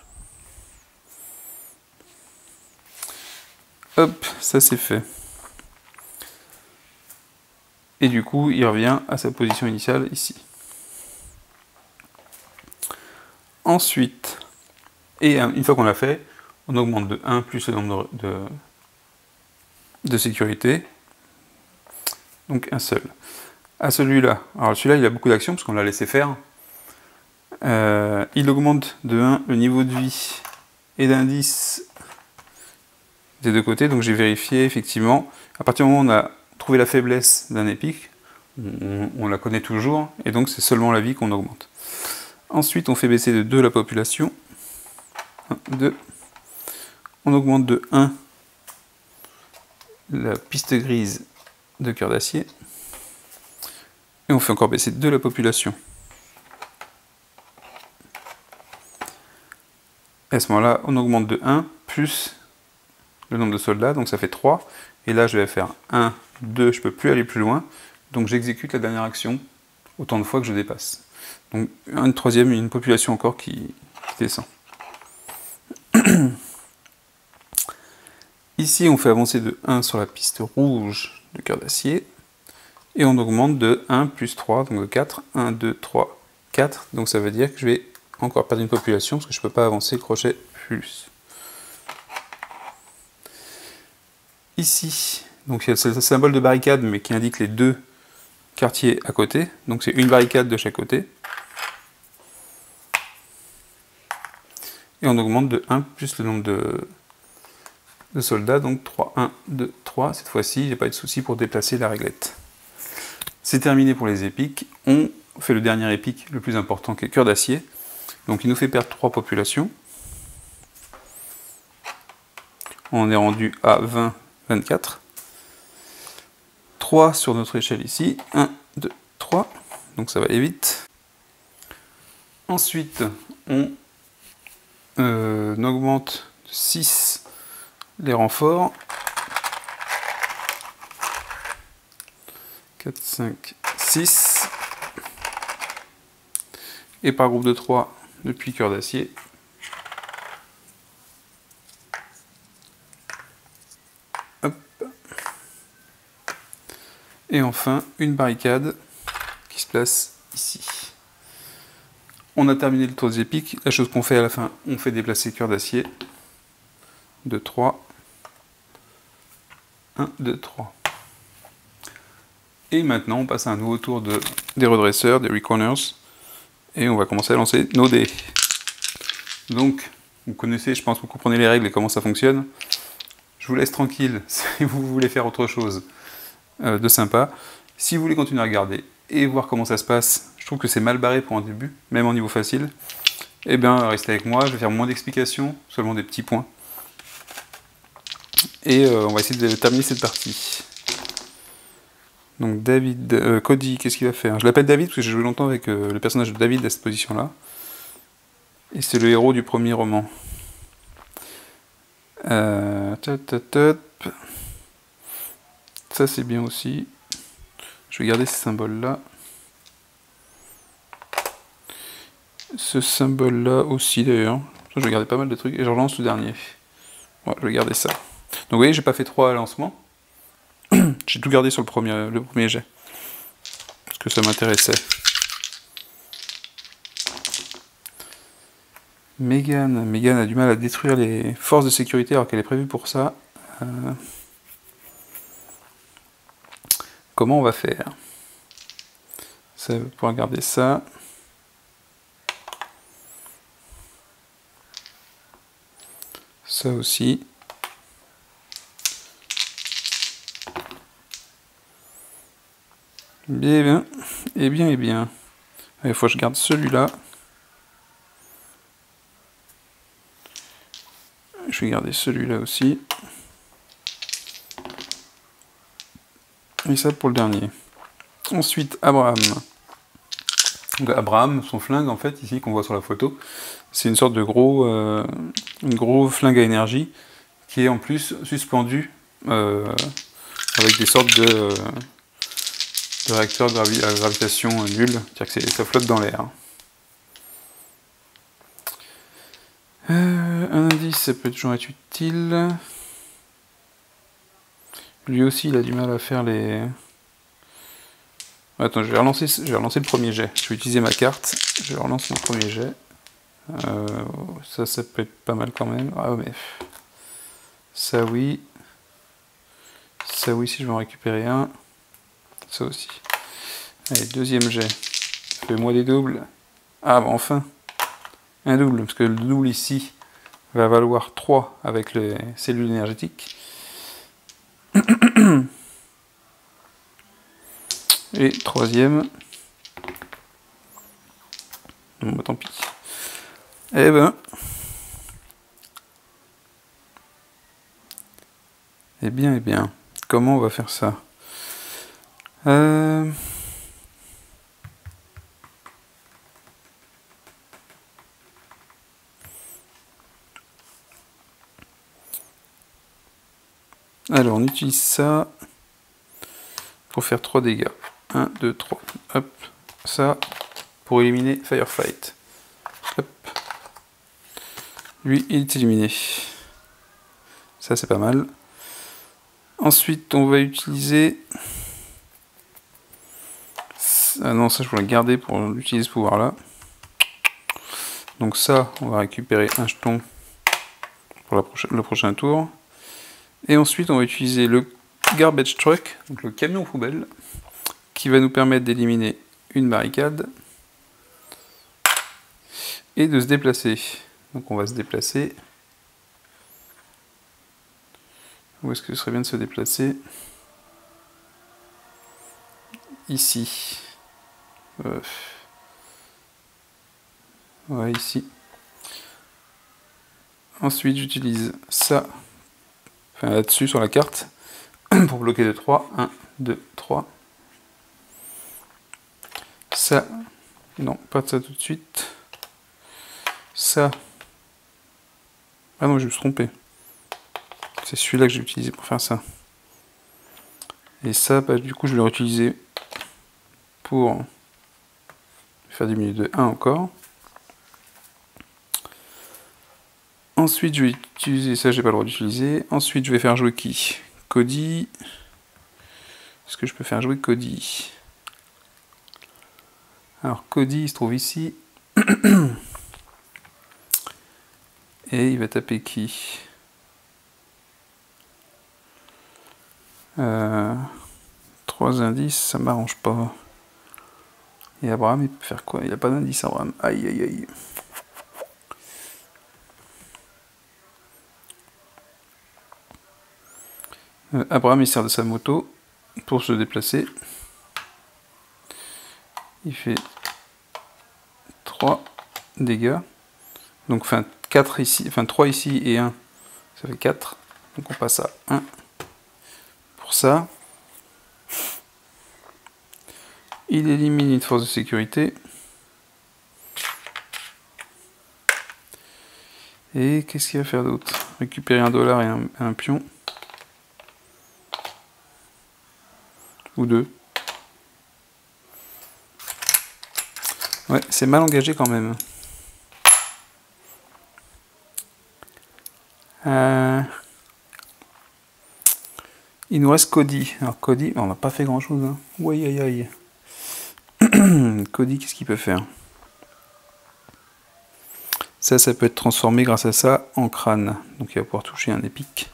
Speaker 1: Hop, ça c'est fait. Et du coup, il revient à sa position initiale ici. Ensuite, et une fois qu'on l'a fait, on augmente de 1 plus le nombre de sécurité. Donc un seul. À celui-là, alors celui-là il a beaucoup d'actions parce qu'on l'a laissé faire. Il augmente de 1 le niveau de vie et d'indice des deux côtés. Donc j'ai vérifié effectivement. À partir du moment où on a trouvé la faiblesse d'un épique, on la connaît toujours, et donc c'est seulement la vie qu'on augmente. Ensuite, on fait baisser de 2 la population. 1, 2. On augmente de 1 la piste grise de cœur d'acier. Et on fait encore baisser de 2 la population. Et à ce moment-là, on augmente de 1 plus le nombre de soldats, donc ça fait 3. Et là, je vais faire 1, 2, je ne peux plus aller plus loin. Donc j'exécute la dernière action autant de fois que je dépasse. Donc une troisième, une population encore qui descend. Ici, on fait avancer de 1 sur la piste rouge de cœur d'acier. Et on augmente de 1 plus 3, donc de 4. 1, 2, 3, 4. Donc ça veut dire que je vais encore perdre une population parce que je ne peux pas avancer le crochet plus. Ici, donc il y a le symbole de barricade mais qui indique les deux quartiers à côté. Donc c'est une barricade de chaque côté. Et on augmente de 1 plus le nombre de soldats, donc 3, 1, 2, 3. Cette fois-ci, j'ai pas eu de souci pour déplacer la réglette. C'est terminé pour les épiques. On fait le dernier épique, le plus important, qui est cœur d'acier. Donc il nous fait perdre 3 populations. On est rendu à 20, 24. 3 sur notre échelle ici. 1, 2, 3. Donc ça va aller vite. Ensuite, on augmente de 6 les renforts. 4, 5, 6. Et par groupe de 3 depuis cœur d'acier. Hop. Et enfin, une barricade qui se place ici. On a terminé le tour des épiques. La chose qu'on fait à la fin, on fait déplacer cœur d'acier. 2, 3. 1, 2, 3. Et maintenant, on passe à un nouveau tour des redresseurs, des reconers. Et on va commencer à lancer nos dés. Donc, vous connaissez, je pense que vous comprenez les règles et comment ça fonctionne. Je vous laisse tranquille si vous voulez faire autre chose de sympa. Si vous voulez continuer à regarder et voir comment ça se passe, je trouve que c'est mal barré pour un début, même en niveau facile. Eh bien, restez avec moi, je vais faire moins d'explications, seulement des petits points. Et on va essayer de terminer cette partie. Donc Cody, qu'est-ce qu'il va faire? Je l'appelle David parce que j'ai joué longtemps avec le personnage de David à cette position-là. Et c'est le héros du premier roman. Ça c'est bien aussi. Je vais garder ces symboles-là. Ce symbole-là aussi d'ailleurs. Je vais garder pas mal de trucs et je relance le dernier. Ouais, je vais garder ça. Donc vous voyez, j'ai pas fait 3 lancements. J'ai tout gardé sur le premier jet. Parce que ça m'intéressait. Megan a du mal à détruire les forces de sécurité alors qu'elle est prévue pour ça. Comment on va faire? Ça va pouvoir garder ça. Ça aussi. Bien, et bien, et bien. Il faut que je garde celui-là. Je vais garder celui-là aussi. Et ça pour le dernier. Ensuite, Abraham. Donc, Abraham, son flingue, en fait, ici, qu'on voit sur la photo, c'est une sorte de gros flingue à énergie qui est en plus suspendu avec des sortes de réacteurs à gravitation nulle, c'est-à-dire que ça flotte dans l'air. Un indice, ça peut toujours être utile. Lui aussi, il a du mal à faire les... Attends, je vais relancer le premier jet. Je vais utiliser ma carte. Je relance mon premier jet. Ça peut être pas mal quand même. Ah mais... Ça oui. Ça oui, si je veux en récupérer un. Ça aussi. Allez, deuxième jet. Fais-moi des doubles. Ah, bah enfin. Un double, parce que le double ici va valoir 3 avec les cellules énergétiques. Et troisième. Bon, bah tant pis. Eh ben. Eh bien. Comment on va faire ça? Alors, on utilise ça pour faire 3 dégâts. 1, 2, 3. Hop. Ça, pour éliminer Firefight. Hop. Lui, il est éliminé. Ça, c'est pas mal. Ensuite, on va utiliser... Ah non, ça, je voulais garder pour utiliser ce pouvoir-là. Donc ça, on va récupérer un jeton pour le prochain tour. Et ensuite, on va utiliser le Garbage Truck, donc le camion poubelle, qui va nous permettre d'éliminer une barricade et de se déplacer. Donc on va se déplacer. Où est-ce que ce serait bien de se déplacer? Ici. Ouais, ici. Ensuite, j'utilise ça, enfin là-dessus sur la carte, pour bloquer de 3. 1, 2, 3. Ça, non, pas de ça tout de suite. Ça. Ah non, je me suis trompé. C'est celui-là que j'ai utilisé pour faire ça. Et ça, bah, du coup, je vais le réutiliser pour faire diminuer de 1 encore. Ensuite, je vais utiliser ça, j'ai pas le droit d'utiliser. Ensuite, je vais faire jouer qui? Cody. Est-ce que je peux faire jouer Cody? Alors, Cody, il se trouve ici. Et il va taper qui? 3 indices, ça m'arrange pas. Et Abraham, il peut faire quoi? Il a pas d'indice, Abraham. Aïe, aïe, aïe. Abraham, il sert de sa moto pour se déplacer. Il fait 3 dégâts. Donc, enfin, 4 ici, enfin 3 ici et 1, ça fait 4. Donc on passe à 1 pour ça. Il élimine une force de sécurité. Et qu'est-ce qu'il va faire d'autre? Récupérer $1 et un pion. Ou 2. Ouais, c'est mal engagé quand même. Il nous reste Cody. Alors Cody, on n'a pas fait grand chose. Hein. Oui, aïe aïe. Cody, qu'est-ce qu'il peut faire? Ça peut être transformé grâce à ça en crâne. Donc il va pouvoir toucher un épique.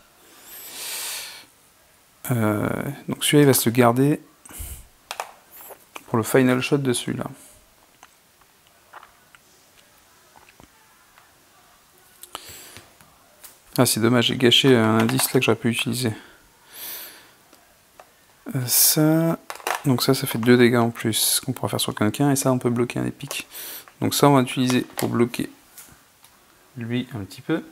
Speaker 1: Donc celui-là, il va se le garder pour le final shot de celui-là. Ah, c'est dommage, j'ai gâché un indice là que j'aurais pu utiliser. Ça... Donc ça fait 2 dégâts en plus qu'on pourra faire sur quelqu'un. Et ça, on peut bloquer un épique. Donc ça, on va utiliser pour bloquer lui un petit peu.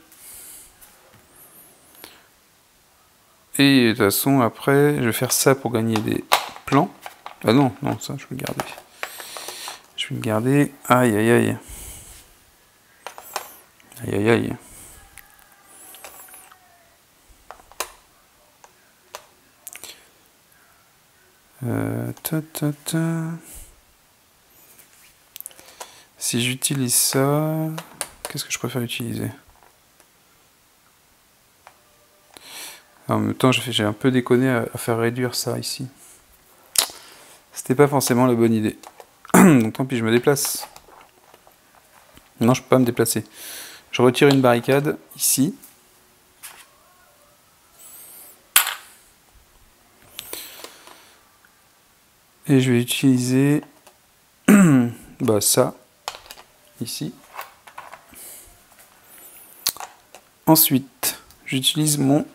Speaker 1: Et de toute façon, après, je vais faire ça pour gagner des plans. Ah non, non, ça, je vais le garder. Je vais le garder. Aïe, aïe, aïe. Aïe, aïe, aïe. Si j'utilise ça, qu'est-ce que je préfère utiliser? En même temps, j'ai un peu déconné à faire réduire ça ici. C'était pas forcément la bonne idée. Donc tant pis, je me déplace. Non, je peux pas me déplacer. Je retire une barricade ici. Et je vais utiliser bah, ça, ici. Ensuite, j'utilise mon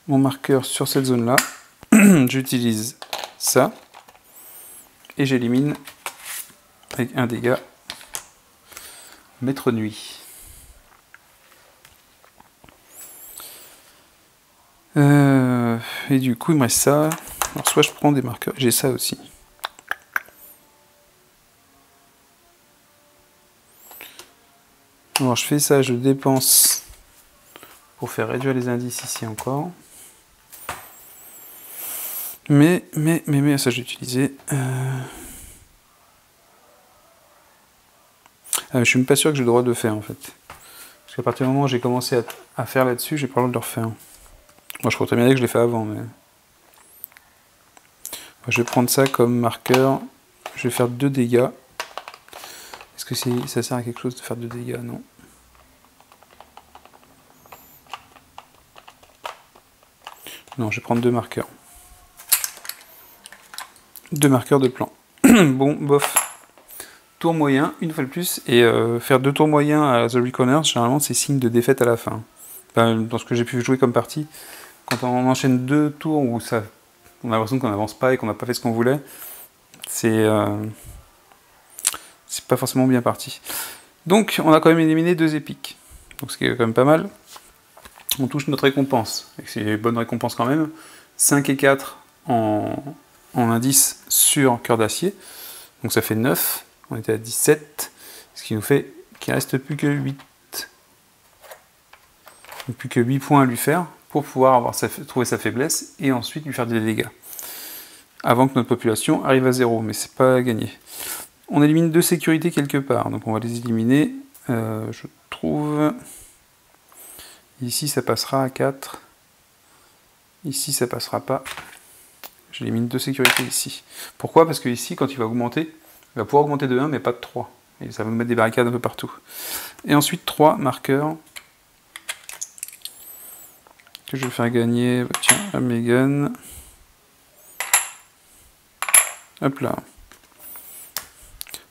Speaker 1: marqueur sur cette zone-là. J'utilise ça. Et j'élimine avec un dégât maître nuit. Et du coup, il me reste ça. Alors, soit je prends des marqueurs, j'ai ça aussi. Alors, je fais ça, je dépense pour faire réduire les indices ici encore. Mais, ça j'ai utilisé. Je suis même pas sûr que j'ai le droit de le faire en fait. Parce qu'à partir du moment où j'ai commencé à faire là-dessus, j'ai pas le droit de le refaire. Moi je crois très bien que je l'ai fait avant, mais... Je vais prendre ça comme marqueur. Je vais faire 2 dégâts. Est-ce que ça sert à quelque chose de faire 2 dégâts? Non. Non, je vais prendre 2 marqueurs. 2 marqueurs de plan. Bon, bof. Tour moyen, une fois de plus. Et faire 2 tours moyens à The Reckoners, généralement, c'est signe de défaite à la fin. Enfin, dans ce que j'ai pu jouer comme partie, quand on enchaîne 2 tours où on a l'impression qu'on n'avance pas et qu'on n'a pas fait ce qu'on voulait, c'est pas forcément bien parti. Donc, on a quand même éliminé 2 épiques. Donc, ce qui est quand même pas mal. On touche notre récompense. Et c'est une bonne récompense quand même. 5 et 4 en indice sur cœur d'acier. Donc ça fait 9. On était à 17. Ce qui nous fait qu'il ne reste plus que 8. Donc plus que 8 points à lui faire pour pouvoir trouver sa faiblesse et ensuite lui faire des dégâts. Avant que notre population arrive à 0. Mais c'est pas gagné. On élimine 2 sécurités quelque part. Donc on va les éliminer. Je trouve... Ici, ça passera à 4. Ici, ça passera pas. J'élimine 2 sécurités ici. Pourquoi? Parce que ici, quand il va augmenter, il va pouvoir augmenter de 1, mais pas de 3. Et ça va me mettre des barricades un peu partout. Et ensuite, 3 marqueurs que je vais faire gagner. Tiens, à Megan. Hop là.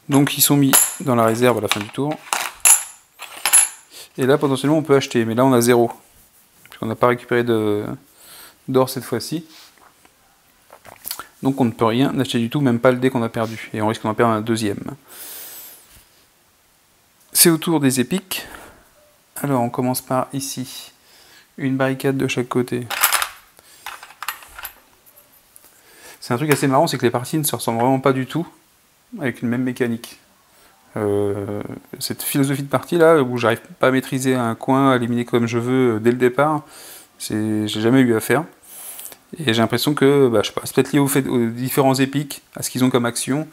Speaker 1: Donc, ils sont mis dans la réserve à la fin du tour. Et là, potentiellement, on peut acheter. Mais là, on a 0. Parce qu'on n'a pas récupéré d'or cette fois-ci. Donc on ne peut rien acheter du tout, même pas le dé qu'on a perdu. Et on risque d'en perdre un deuxième. C'est au tour des épiques. Alors on commence par ici. Une barricade de chaque côté. C'est un truc assez marrant, c'est que les parties ne se ressemblent vraiment pas du tout, avec une même mécanique. Cette philosophie de partie là, où j'arrive pas à maîtriser un coin, à éliminer comme je veux dès le départ, j'ai jamais eu à faire. Et j'ai l'impression que, je sais pas, c'est peut-être lié aux différents épiques, à ce qu'ils ont comme action,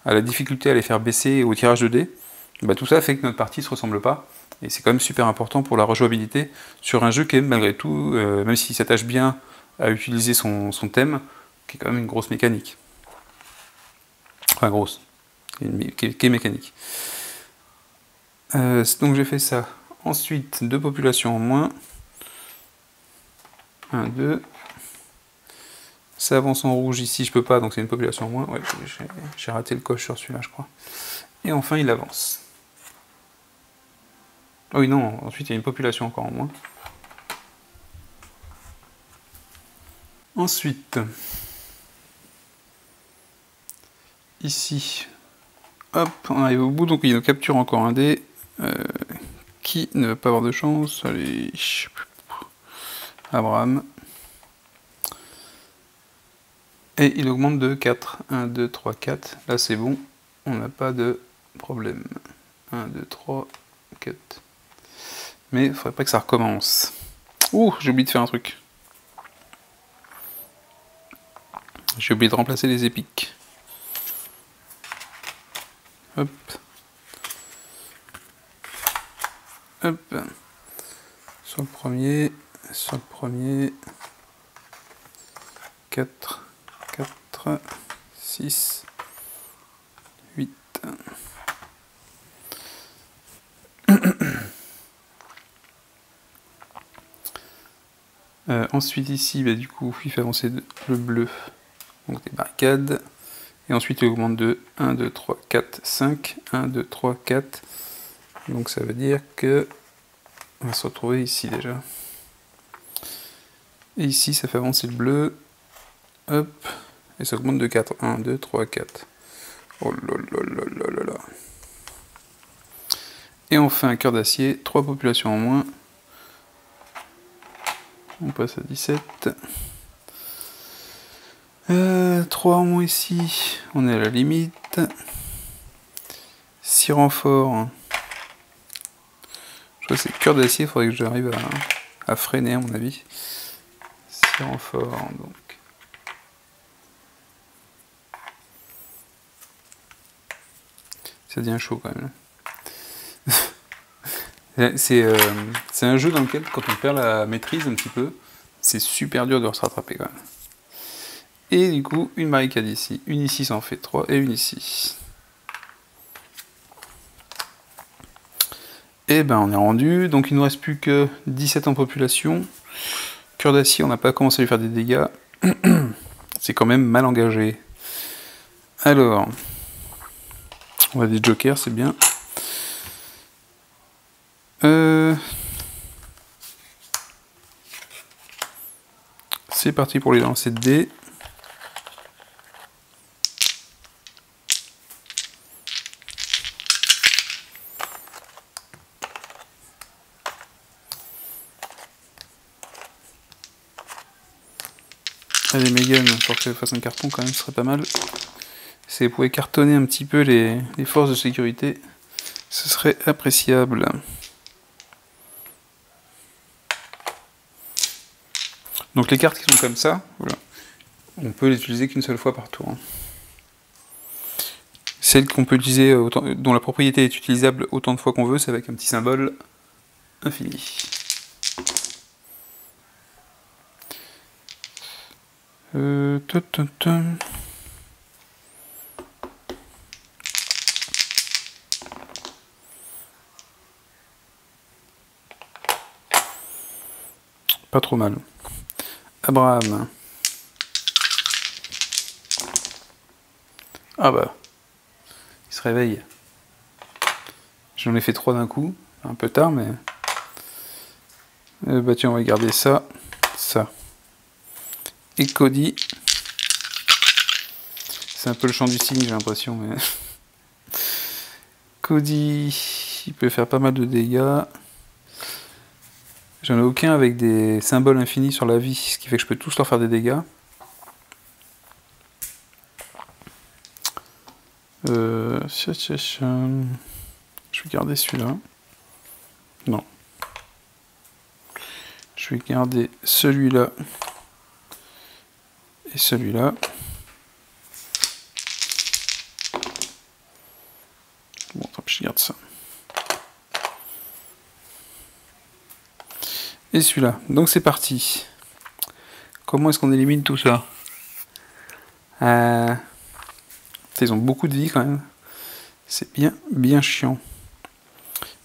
Speaker 1: à la difficulté à les faire baisser au tirage de dés. Tout ça fait que notre partie ne se ressemble pas. Et c'est quand même super important pour la rejouabilité sur un jeu qui est malgré tout, même s'il s'attache bien à utiliser son thème, qui est quand même une grosse mécanique. Enfin grosse, qui est mécanique. Donc j'ai fait ça. Ensuite, 2 populations en moins. 1, 2... Ça avance en rouge ici, je peux pas, donc c'est une population en moins. Ouais, j'ai raté le coche sur celui-là, je crois. Et enfin, il avance. Oh oui, non, ensuite il y a une population encore en moins. Ensuite, ici, hop, on arrive au bout, donc il nous capture encore un dé. Qui ne va pas avoir de chance? Allez. Abraham. Et il augmente de 4. 1, 2, 3, 4. Là c'est bon. On n'a pas de problème. 1, 2, 3, 4. Mais il faudrait pas que ça recommence. Ouh, j'ai oublié de faire un truc. J'ai oublié de remplacer les épiques. Hop. Hop. Sur le premier. 4, 4, 6, 8. Ensuite ici, bah, du coup, il fait avancer le bleu, donc des barricades. Et ensuite il augmente de 1, 2, 3, 4, 5. 1, 2, 3, 4. Donc ça veut dire que on va se retrouver ici déjà. Et ici ça fait avancer le bleu. Hop. Et ça augmente de 4. 1, 2, 3, 4. Oh là là là là là là. Et on fait un cœur d'acier. 3 populations en moins. On passe à 17. 3 en moins ici. On est à la limite. 6 renforts. Je crois que c'est cœur d'acier. Il faudrait que j'arrive à freiner à mon avis. 6 renforts. Donc. Ça devient chaud quand même. C'est un jeu dans lequel, quand on perd la maîtrise un petit peu, c'est super dur de se rattraper quand même. Et du coup, une barricade ici. Une ici, ça en fait 3. Et une ici. Et ben on est rendu. Donc il ne nous reste plus que 17 en population. Cœur d'acier, on n'a pas commencé à lui faire des dégâts. C'est quand même mal engagé. Alors, on a des jokers, c'est bien. C'est parti pour les lancer de dés. Allez Megan, pour qu'elle fasse un carton quand même, ce serait pas mal. Si elle pouvait cartonner un petit peu les forces de sécurité, ce serait appréciable. Donc les cartes qui sont comme ça, voilà, on peut les utiliser qu'une seule fois par tour. Hein. Celles qu'on peut utiliser, dont la propriété est utilisable autant de fois qu'on veut, c'est avec un petit symbole infini. Pas trop mal. Abraham. Ah bah. Il se réveille. J'en ai fait 3 d'un coup. Un peu tard, mais... bah tiens, on va garder ça. Ça. Et Cody. C'est un peu le chant du cygne, j'ai l'impression, mais... Cody... Il peut faire pas mal de dégâts. J'en ai aucun avec des symboles infinis sur la vie, ce qui fait que je peux tous leur faire des dégâts. Je vais garder celui-là. Non. Je vais garder celui-là. Et celui-là. Bon, tant pis, je garde ça. Et celui-là. Donc c'est parti. Comment est-ce qu'on élimine tout ça? Ils ont beaucoup de vie quand même. C'est bien chiant.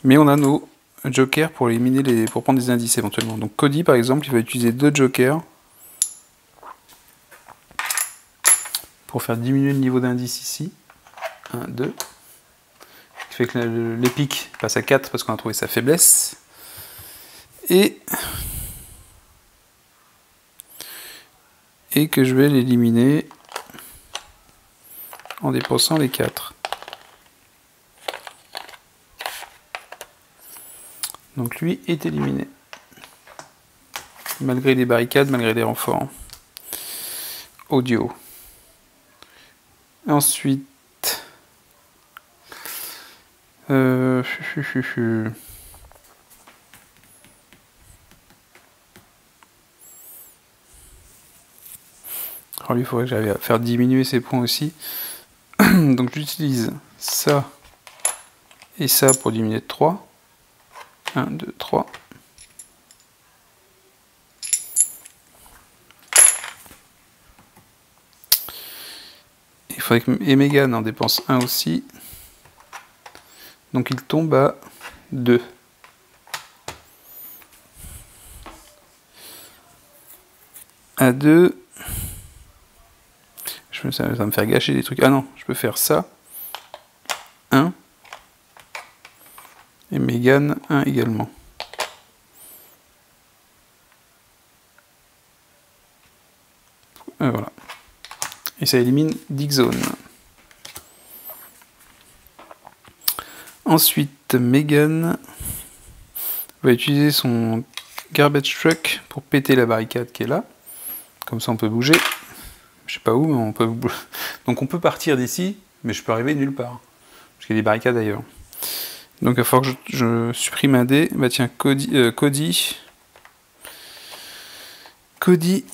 Speaker 1: Mais on a nos jokers pour éliminer pour prendre des indices éventuellement. Donc Cody par exemple, il va utiliser 2 jokers pour faire diminuer le niveau d'indice ici. 1, 2. Ce qui fait que l'épique passe à 4 parce qu'on a trouvé sa faiblesse. Et que je vais l'éliminer en dépensant les 4. Donc lui est éliminé. Malgré les barricades, malgré les renforts. Audio. Ensuite... Oh, lui, il faudrait que j'arrive à faire diminuer ses points aussi. Donc j'utilise ça et ça pour diminuer de 3. 1, 2, 3. Il faudrait que Megan en dépense 1 aussi. Donc il tombe à 2. À 2. Ça va me faire gâcher des trucs. Ah non, je peux faire ça. 1. Et Megan 1 également. Voilà. Et ça élimine Dickzone. Ensuite, Megan va utiliser son Garbage Truck pour péter la barricade qui est là. Comme ça, on peut bouger. Je sais pas où, mais on peut bouger. Donc on peut partir d'ici, mais je peux arriver nulle part. Parce qu'il y a des barricades ailleurs. Donc il va falloir que je supprime un dé. Bah tiens, Cody,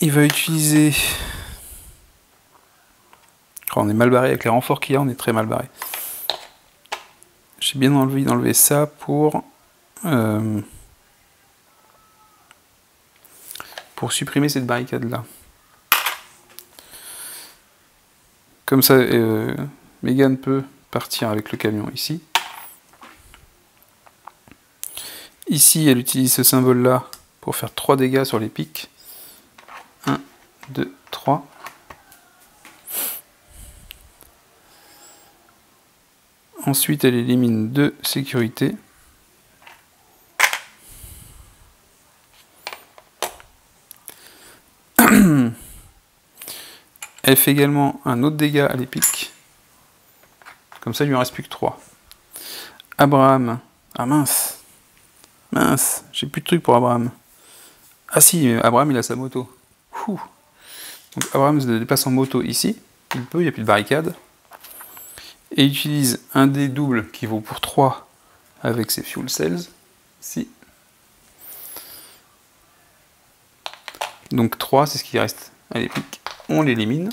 Speaker 1: il va utiliser... Oh, on est mal barré avec les renforts qu'il y a, on est très mal barré. J'ai bien envie d'enlever ça pour supprimer cette barricade là. Comme ça, Megan peut partir avec le camion ici. Ici, elle utilise ce symbole là pour faire 3 dégâts sur les pics. 1, 2, 3. Ensuite, elle élimine 2 sécurités. Elle fait également un autre dégât à l'épique. Comme ça, il lui en reste plus que 3. Abraham. Ah mince. Mince, j'ai plus de trucs pour Abraham. Ah si, Abraham, il a sa moto. Ouh. Donc Abraham se déplace en moto ici. Il peut, il n'y a plus de barricade. Et il utilise un dé double qui vaut pour 3 avec ses fuel cells. Ici. Donc 3, c'est ce qui reste à l'épique. On l'élimine.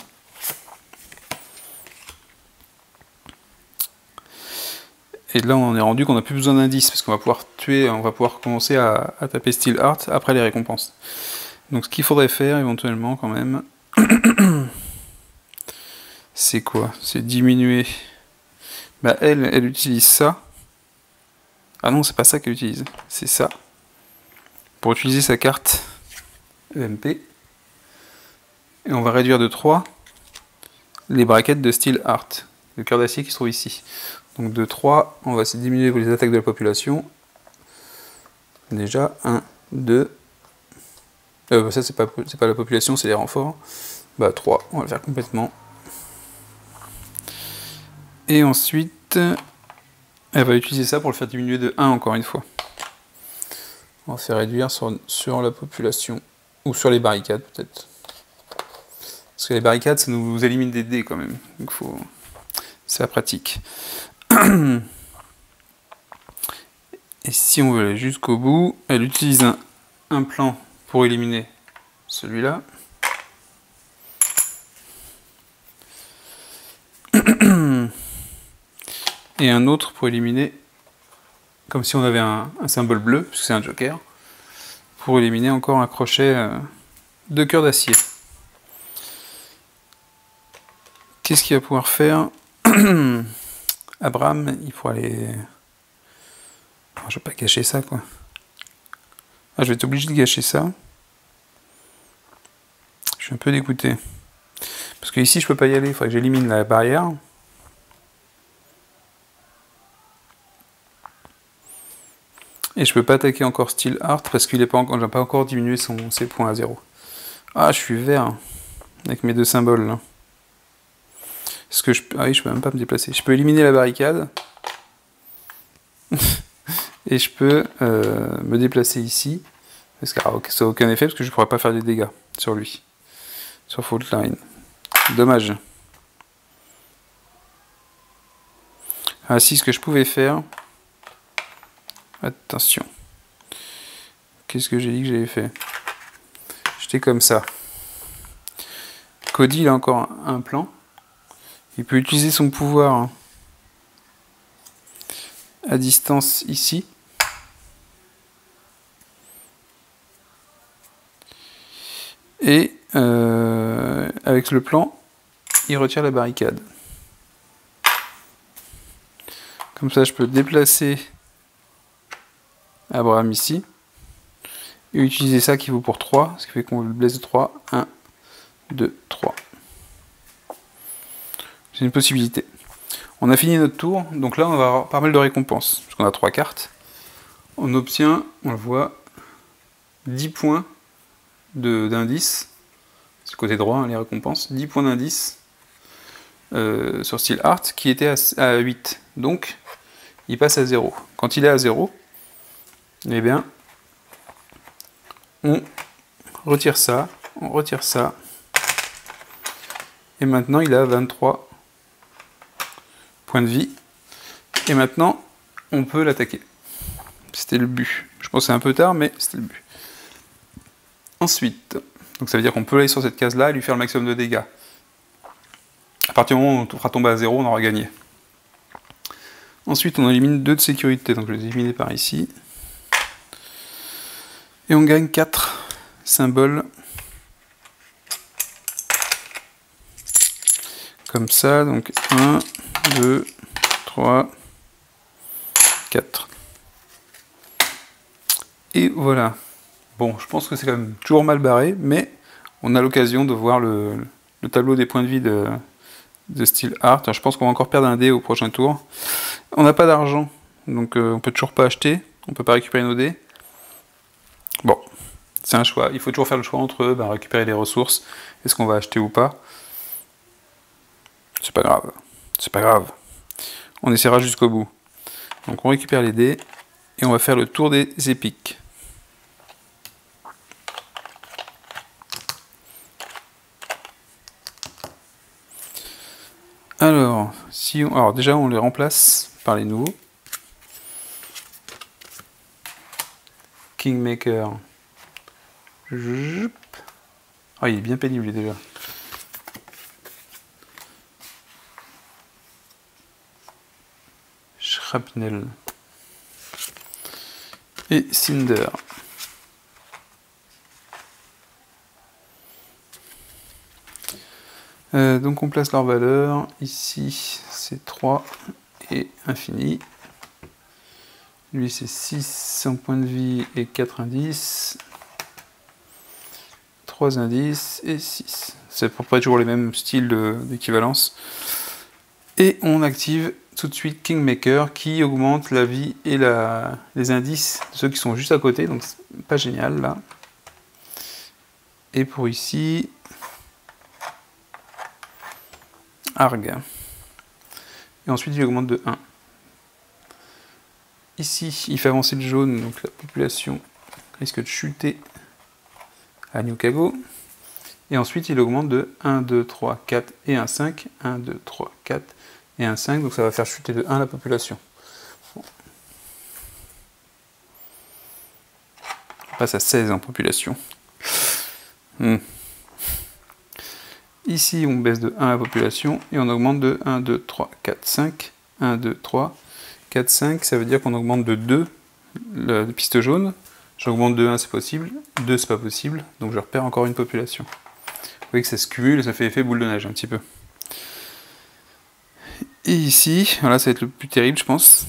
Speaker 1: Et là, on est rendu qu'on n'a plus besoin d'indices, parce qu'on va pouvoir tuer, on va pouvoir commencer à taper Steel Heart après les récompenses. Donc ce qu'il faudrait faire éventuellement quand même, c'est quoi? C'est diminuer. Bah elle utilise ça. Ah non, c'est pas ça qu'elle utilise, c'est ça. Pour utiliser sa carte EMP. Et on va réduire de 3 les braquettes de Steel Heart, le cœur d'acier qui se trouve ici. Donc de 3, on va diminuer les attaques de la population. Déjà, 1, 2. Ça, c'est pas la population, c'est les renforts. Bah 3, on va le faire complètement. Et ensuite, elle va utiliser ça pour le faire diminuer de 1 encore une fois. On va faire réduire sur la population. Ou sur les barricades peut-être. Parce que les barricades, ça nous élimine des dés quand même. Donc c'est pratique. Et si on veut aller jusqu'au bout, elle utilise un plan pour éliminer celui-là. Et un autre pour éliminer, comme si on avait un symbole bleu, puisque c'est un joker, pour éliminer encore un crochet de cœur d'acier. Qu'est-ce qu'il va pouvoir faire? Abraham, il pourra aller... Oh, je vais pas gâcher ça, quoi. Ah, je vais être obligé de gâcher ça. Je suis un peu dégoûté. Parce que ici, je peux pas y aller, il faudrait que j'élimine la barrière. Et je peux pas attaquer encore Steel Heart parce qu'il n'a pas encore diminué ses points à 0. Ah, je suis vert avec mes 2 symboles là. Est-ce que ah oui, je peux même pas me déplacer. Je peux éliminer la barricade. Et je peux me déplacer ici, parce que ça n'a aucun effet, parce que je ne pourrais pas faire des dégâts sur lui, sur Faultline. Dommage. Ah si, ce que je pouvais faire... Attention. Qu'est-ce que j'ai dit que j'avais fait? J'étais comme ça. Cody, il a encore un plan. Il peut utiliser son pouvoir à distance ici. Et avec le plan, il retire la barricade. Comme ça, je peux déplacer Abraham ici. Et utiliser ça qui vaut pour 3, ce qui fait qu'on le blesse de 3. 1, 2, 3. C'est une possibilité. On a fini notre tour, donc là on va avoir pas mal de récompenses, parce qu'on a 3 cartes. On obtient, on le voit, 10 points d'indice. C'est le côté droit, hein, les récompenses. 10 points d'indice sur Steel Art, qui était à 8. Donc, il passe à 0. Quand il est à 0, eh bien, on retire ça, on retire ça. Et maintenant, il a 23 points de vie. Et maintenant, on peut l'attaquer. C'était le but. Je pense que c'est un peu tard, mais c'était le but. Ensuite, donc ça veut dire qu'on peut aller sur cette case-là et lui faire le maximum de dégâts. À partir du moment où on fera tomber à 0, on aura gagné. Ensuite, on élimine 2 de sécurité, donc je vais les éliminer par ici. Et on gagne 4 symboles. Comme ça, donc 1, 2, 3, 4. Et voilà. Bon, je pense que c'est quand même toujours mal barré, mais on a l'occasion de voir le tableau des points de vie de Steel Art. Alors, je pense qu'on va encore perdre un dé au prochain tour. On n'a pas d'argent, donc on peut toujours pas acheter. On peut pas récupérer nos dés. Bon, c'est un choix. Il faut toujours faire le choix entre récupérer les ressources. Est-ce qu'on va acheter ou pas? C'est pas grave. C'est pas grave. On essaiera jusqu'au bout. Donc on récupère les dés et on va faire le tour des épiques. Alors, alors déjà on les remplace par les nouveaux. Kingmaker. Ah, il est bien pénible déjà. Shrapnel. Et Cinder. Donc on place leur valeur. Ici c'est 3 et infini. Lui c'est 600 points de vie et 4 indices. 3 indices et 6. C'est à peu près toujours les mêmes styles d'équivalence. Et on active tout de suite Kingmaker qui augmente la vie et les indices de ceux qui sont juste à côté. Donc c'est pas génial là. Et pour ici... Arg. Et ensuite il augmente de 1. Ici, il fait avancer le jaune, donc la population risque de chuter à Newcago. Et ensuite il augmente de 1, 2, 3, 4 et 1, 5. 1, 2, 3, 4 et 1, 5. Donc ça va faire chuter de 1 la population. Bon. On passe à 16 en population. Ici, on baisse de 1 la population et on augmente de 1, 2, 3, 4, 5. 1, 2, 3, 4, 5. Ça veut dire qu'on augmente de 2 la piste jaune. J'augmente de 1, c'est possible. 2, c'est pas possible. Donc je repère encore une population. Vous voyez que ça se cumule et ça fait effet boule de neige un petit peu. Et ici, voilà, ça va être le plus terrible, je pense.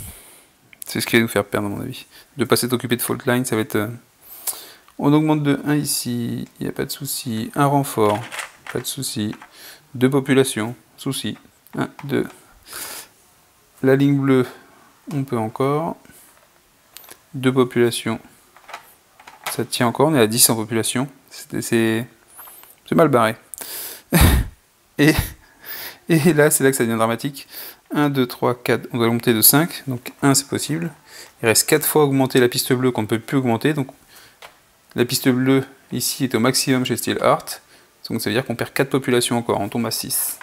Speaker 1: C'est ce qui va nous faire perdre, à mon avis. De pas s'être occupé de Faultline, ça va être... On augmente de 1 ici, il n'y a pas de souci. Un renfort. Pas de souci. 2 populations, souci. 1, 2. La ligne bleue, on peut encore. 2 populations. Ça tient encore, on est à 10 en population. C'est mal barré. et Et là, c'est là que ça devient dramatique. 1, 2, 3, 4, on doit monter de 5, donc 1 c'est possible. Il reste 4 fois augmenter la piste bleue qu'on ne peut plus augmenter, donc la piste bleue ici est au maximum chez Steelheart, donc ça veut dire qu'on perd 4 populations encore, on tombe à 6.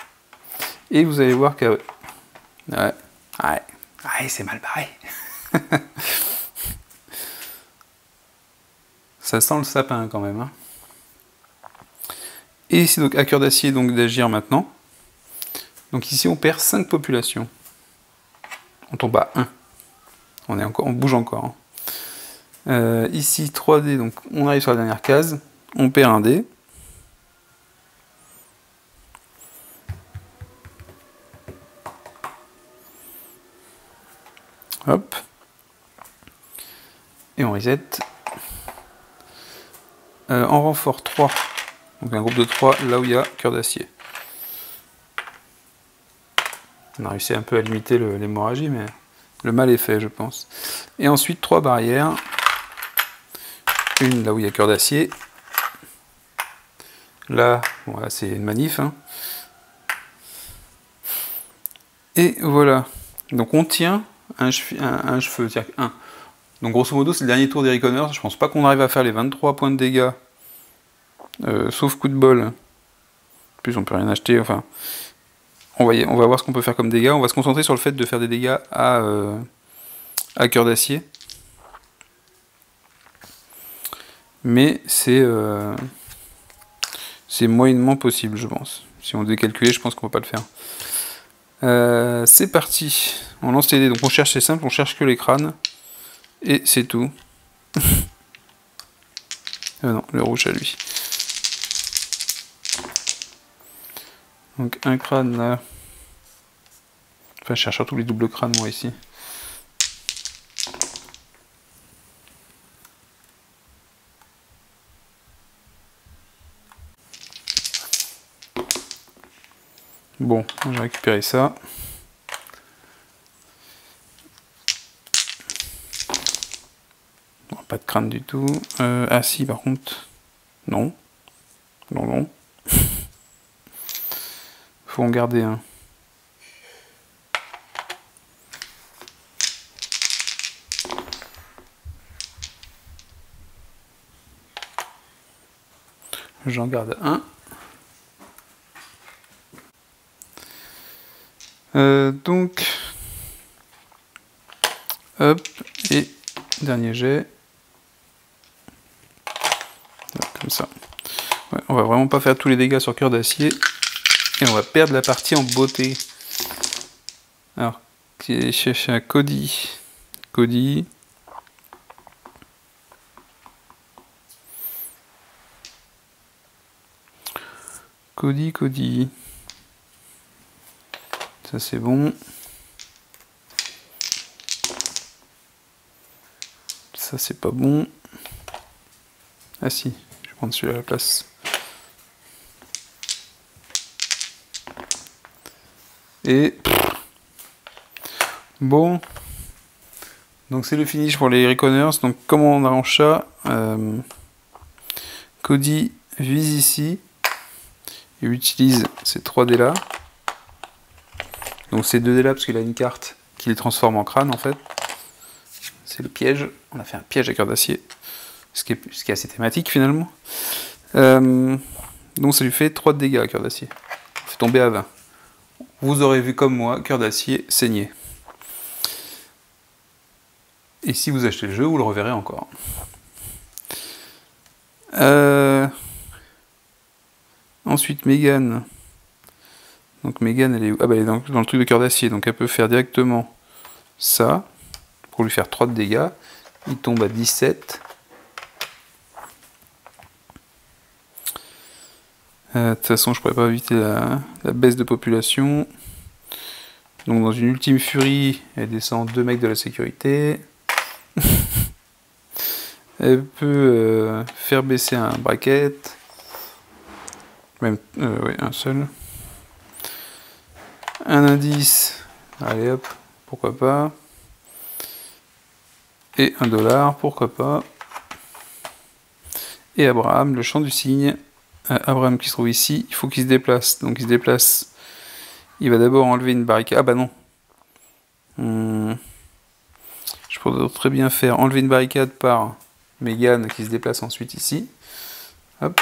Speaker 1: Et vous allez voir que... Ouais, c'est mal barré. Ça sent le sapin quand même. Hein. Et c'est donc à cœur d'acier d'agir maintenant. Donc ici on perd 5 populations. On tombe à 1. On bouge encore. Hein. Ici 3D, donc on arrive sur la dernière case. On perd un dé. Hop. Et on reset. En renfort 3. Donc un groupe de 3 là où il y a cœur d'acier. On a réussi un peu à limiter l'hémorragie, mais le mal est fait, je pense. Et ensuite, 3 barrières. Une là où il y a cœur d'acier. Là, bon, là c'est une manif. Hein. Et voilà. Donc on tient un cheveu. Donc grosso modo, c'est le dernier tour des Reconners. Je pense pas qu'on arrive à faire les 23 points de dégâts. Sauf coup de bol. En plus, on peut rien acheter. Enfin, on va voir ce qu'on peut faire comme dégâts. On va se concentrer sur le fait de faire des dégâts à cœur d'acier. Mais c'est moyennement possible, je pense. Si on devait calculer, je pense qu'on ne va pas le faire. C'est parti. On lance les dés. Donc on cherche, c'est simple, on cherche que les crânes. Et c'est tout. Non, le rouge à lui. Donc un crâne là. Enfin, je cherche surtout les doubles crânes, moi, ici. Bon, j'ai récupéré ça. Bon, pas de crâne du tout. Ah si, par contre. Non. Non. Faut en garder un. J'en garde un. Donc, hop, et dernier jet. Comme ça. Ouais, on va vraiment pas faire tous les dégâts sur cœur d'acier. Et on va perdre la partie en beauté. Alors, qui est cherché à Cody. Cody. Ça c'est bon. Ça c'est pas bon. Ah si, je vais prendre celui-là à la place. Et bon. Donc c'est le finish pour les Reconners. Donc comment on arrange ça, Cody vise ici et utilise ces 3 dés là. Donc ces 2 dés là parce qu'il a une carte qui les transforme en crâne en fait. C'est le piège. On a fait un piège à cœur d'acier. Ce qui est assez thématique finalement. Donc ça lui fait 3 de dégâts à cœur d'acier. On fait tomber à 20. Vous aurez vu comme moi, cœur d'acier saigner. Et si vous achetez le jeu, vous le reverrez encore. Ensuite, Megan. Donc Megan, elle est où? Ah bah elle est dans le truc de cœur d'acier. Donc elle peut faire directement ça. Pour lui faire 3 de dégâts. Il tombe à 17. De toute façon, je pourrais pas éviter la baisse de population. Donc dans une ultime furie, elle descend 2 mecs de la sécurité. Elle peut faire baisser un bracket. Même, oui, un seul. Un indice. Allez hop, pourquoi pas. Et $1, pourquoi pas. Et Abraham, le champ du cygne. Abraham qui se trouve ici, il faut qu'il se déplace. Donc il se déplace il va d'abord enlever une barricade. Ah bah non. Je pourrais très bien faire enlever une barricade par Mégane qui se déplace ensuite ici. Hop.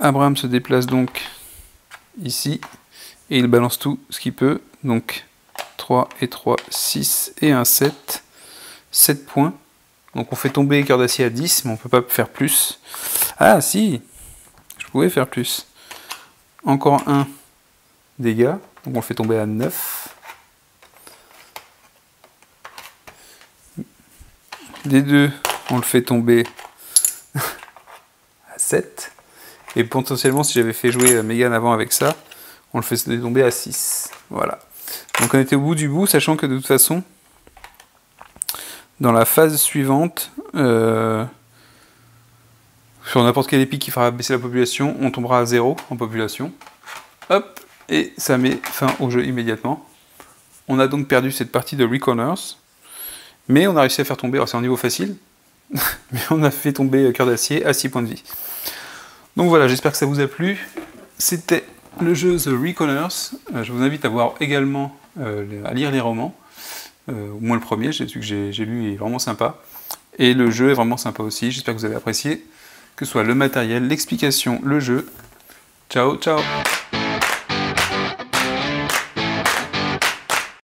Speaker 1: Abraham se déplace donc ici. Et il balance tout ce qu'il peut. Donc 3 et 3, 6 et un 7. 7 points. Donc on fait tomber cœur d'acier à 10, mais on ne peut pas faire plus. Ah si, je pouvais faire plus. Encore un dégâts. Donc on le fait tomber à 9. Les deux, on le fait tomber à 7. Et potentiellement, si j'avais fait jouer Mégane avant avec ça, on le fait tomber à 6. Voilà. Donc on était au bout du bout, sachant que de toute façon, dans la phase suivante, sur n'importe quel épique qui fera baisser la population, on tombera à 0 en population. Hop, et ça met fin au jeu immédiatement. On a donc perdu cette partie de Reconners. Mais on a réussi à faire tomber, alors c'est un niveau facile, mais on a fait tomber cœur d'acier à 6 points de vie. Donc voilà, j'espère que ça vous a plu. C'était le jeu The Reconners. Je vous invite à voir également, à lire les romans, au moins le premier, celui que j'ai lu est vraiment sympa. Et le jeu est vraiment sympa aussi, j'espère que vous avez apprécié, que ce soit le matériel, l'explication, le jeu. Ciao, ciao!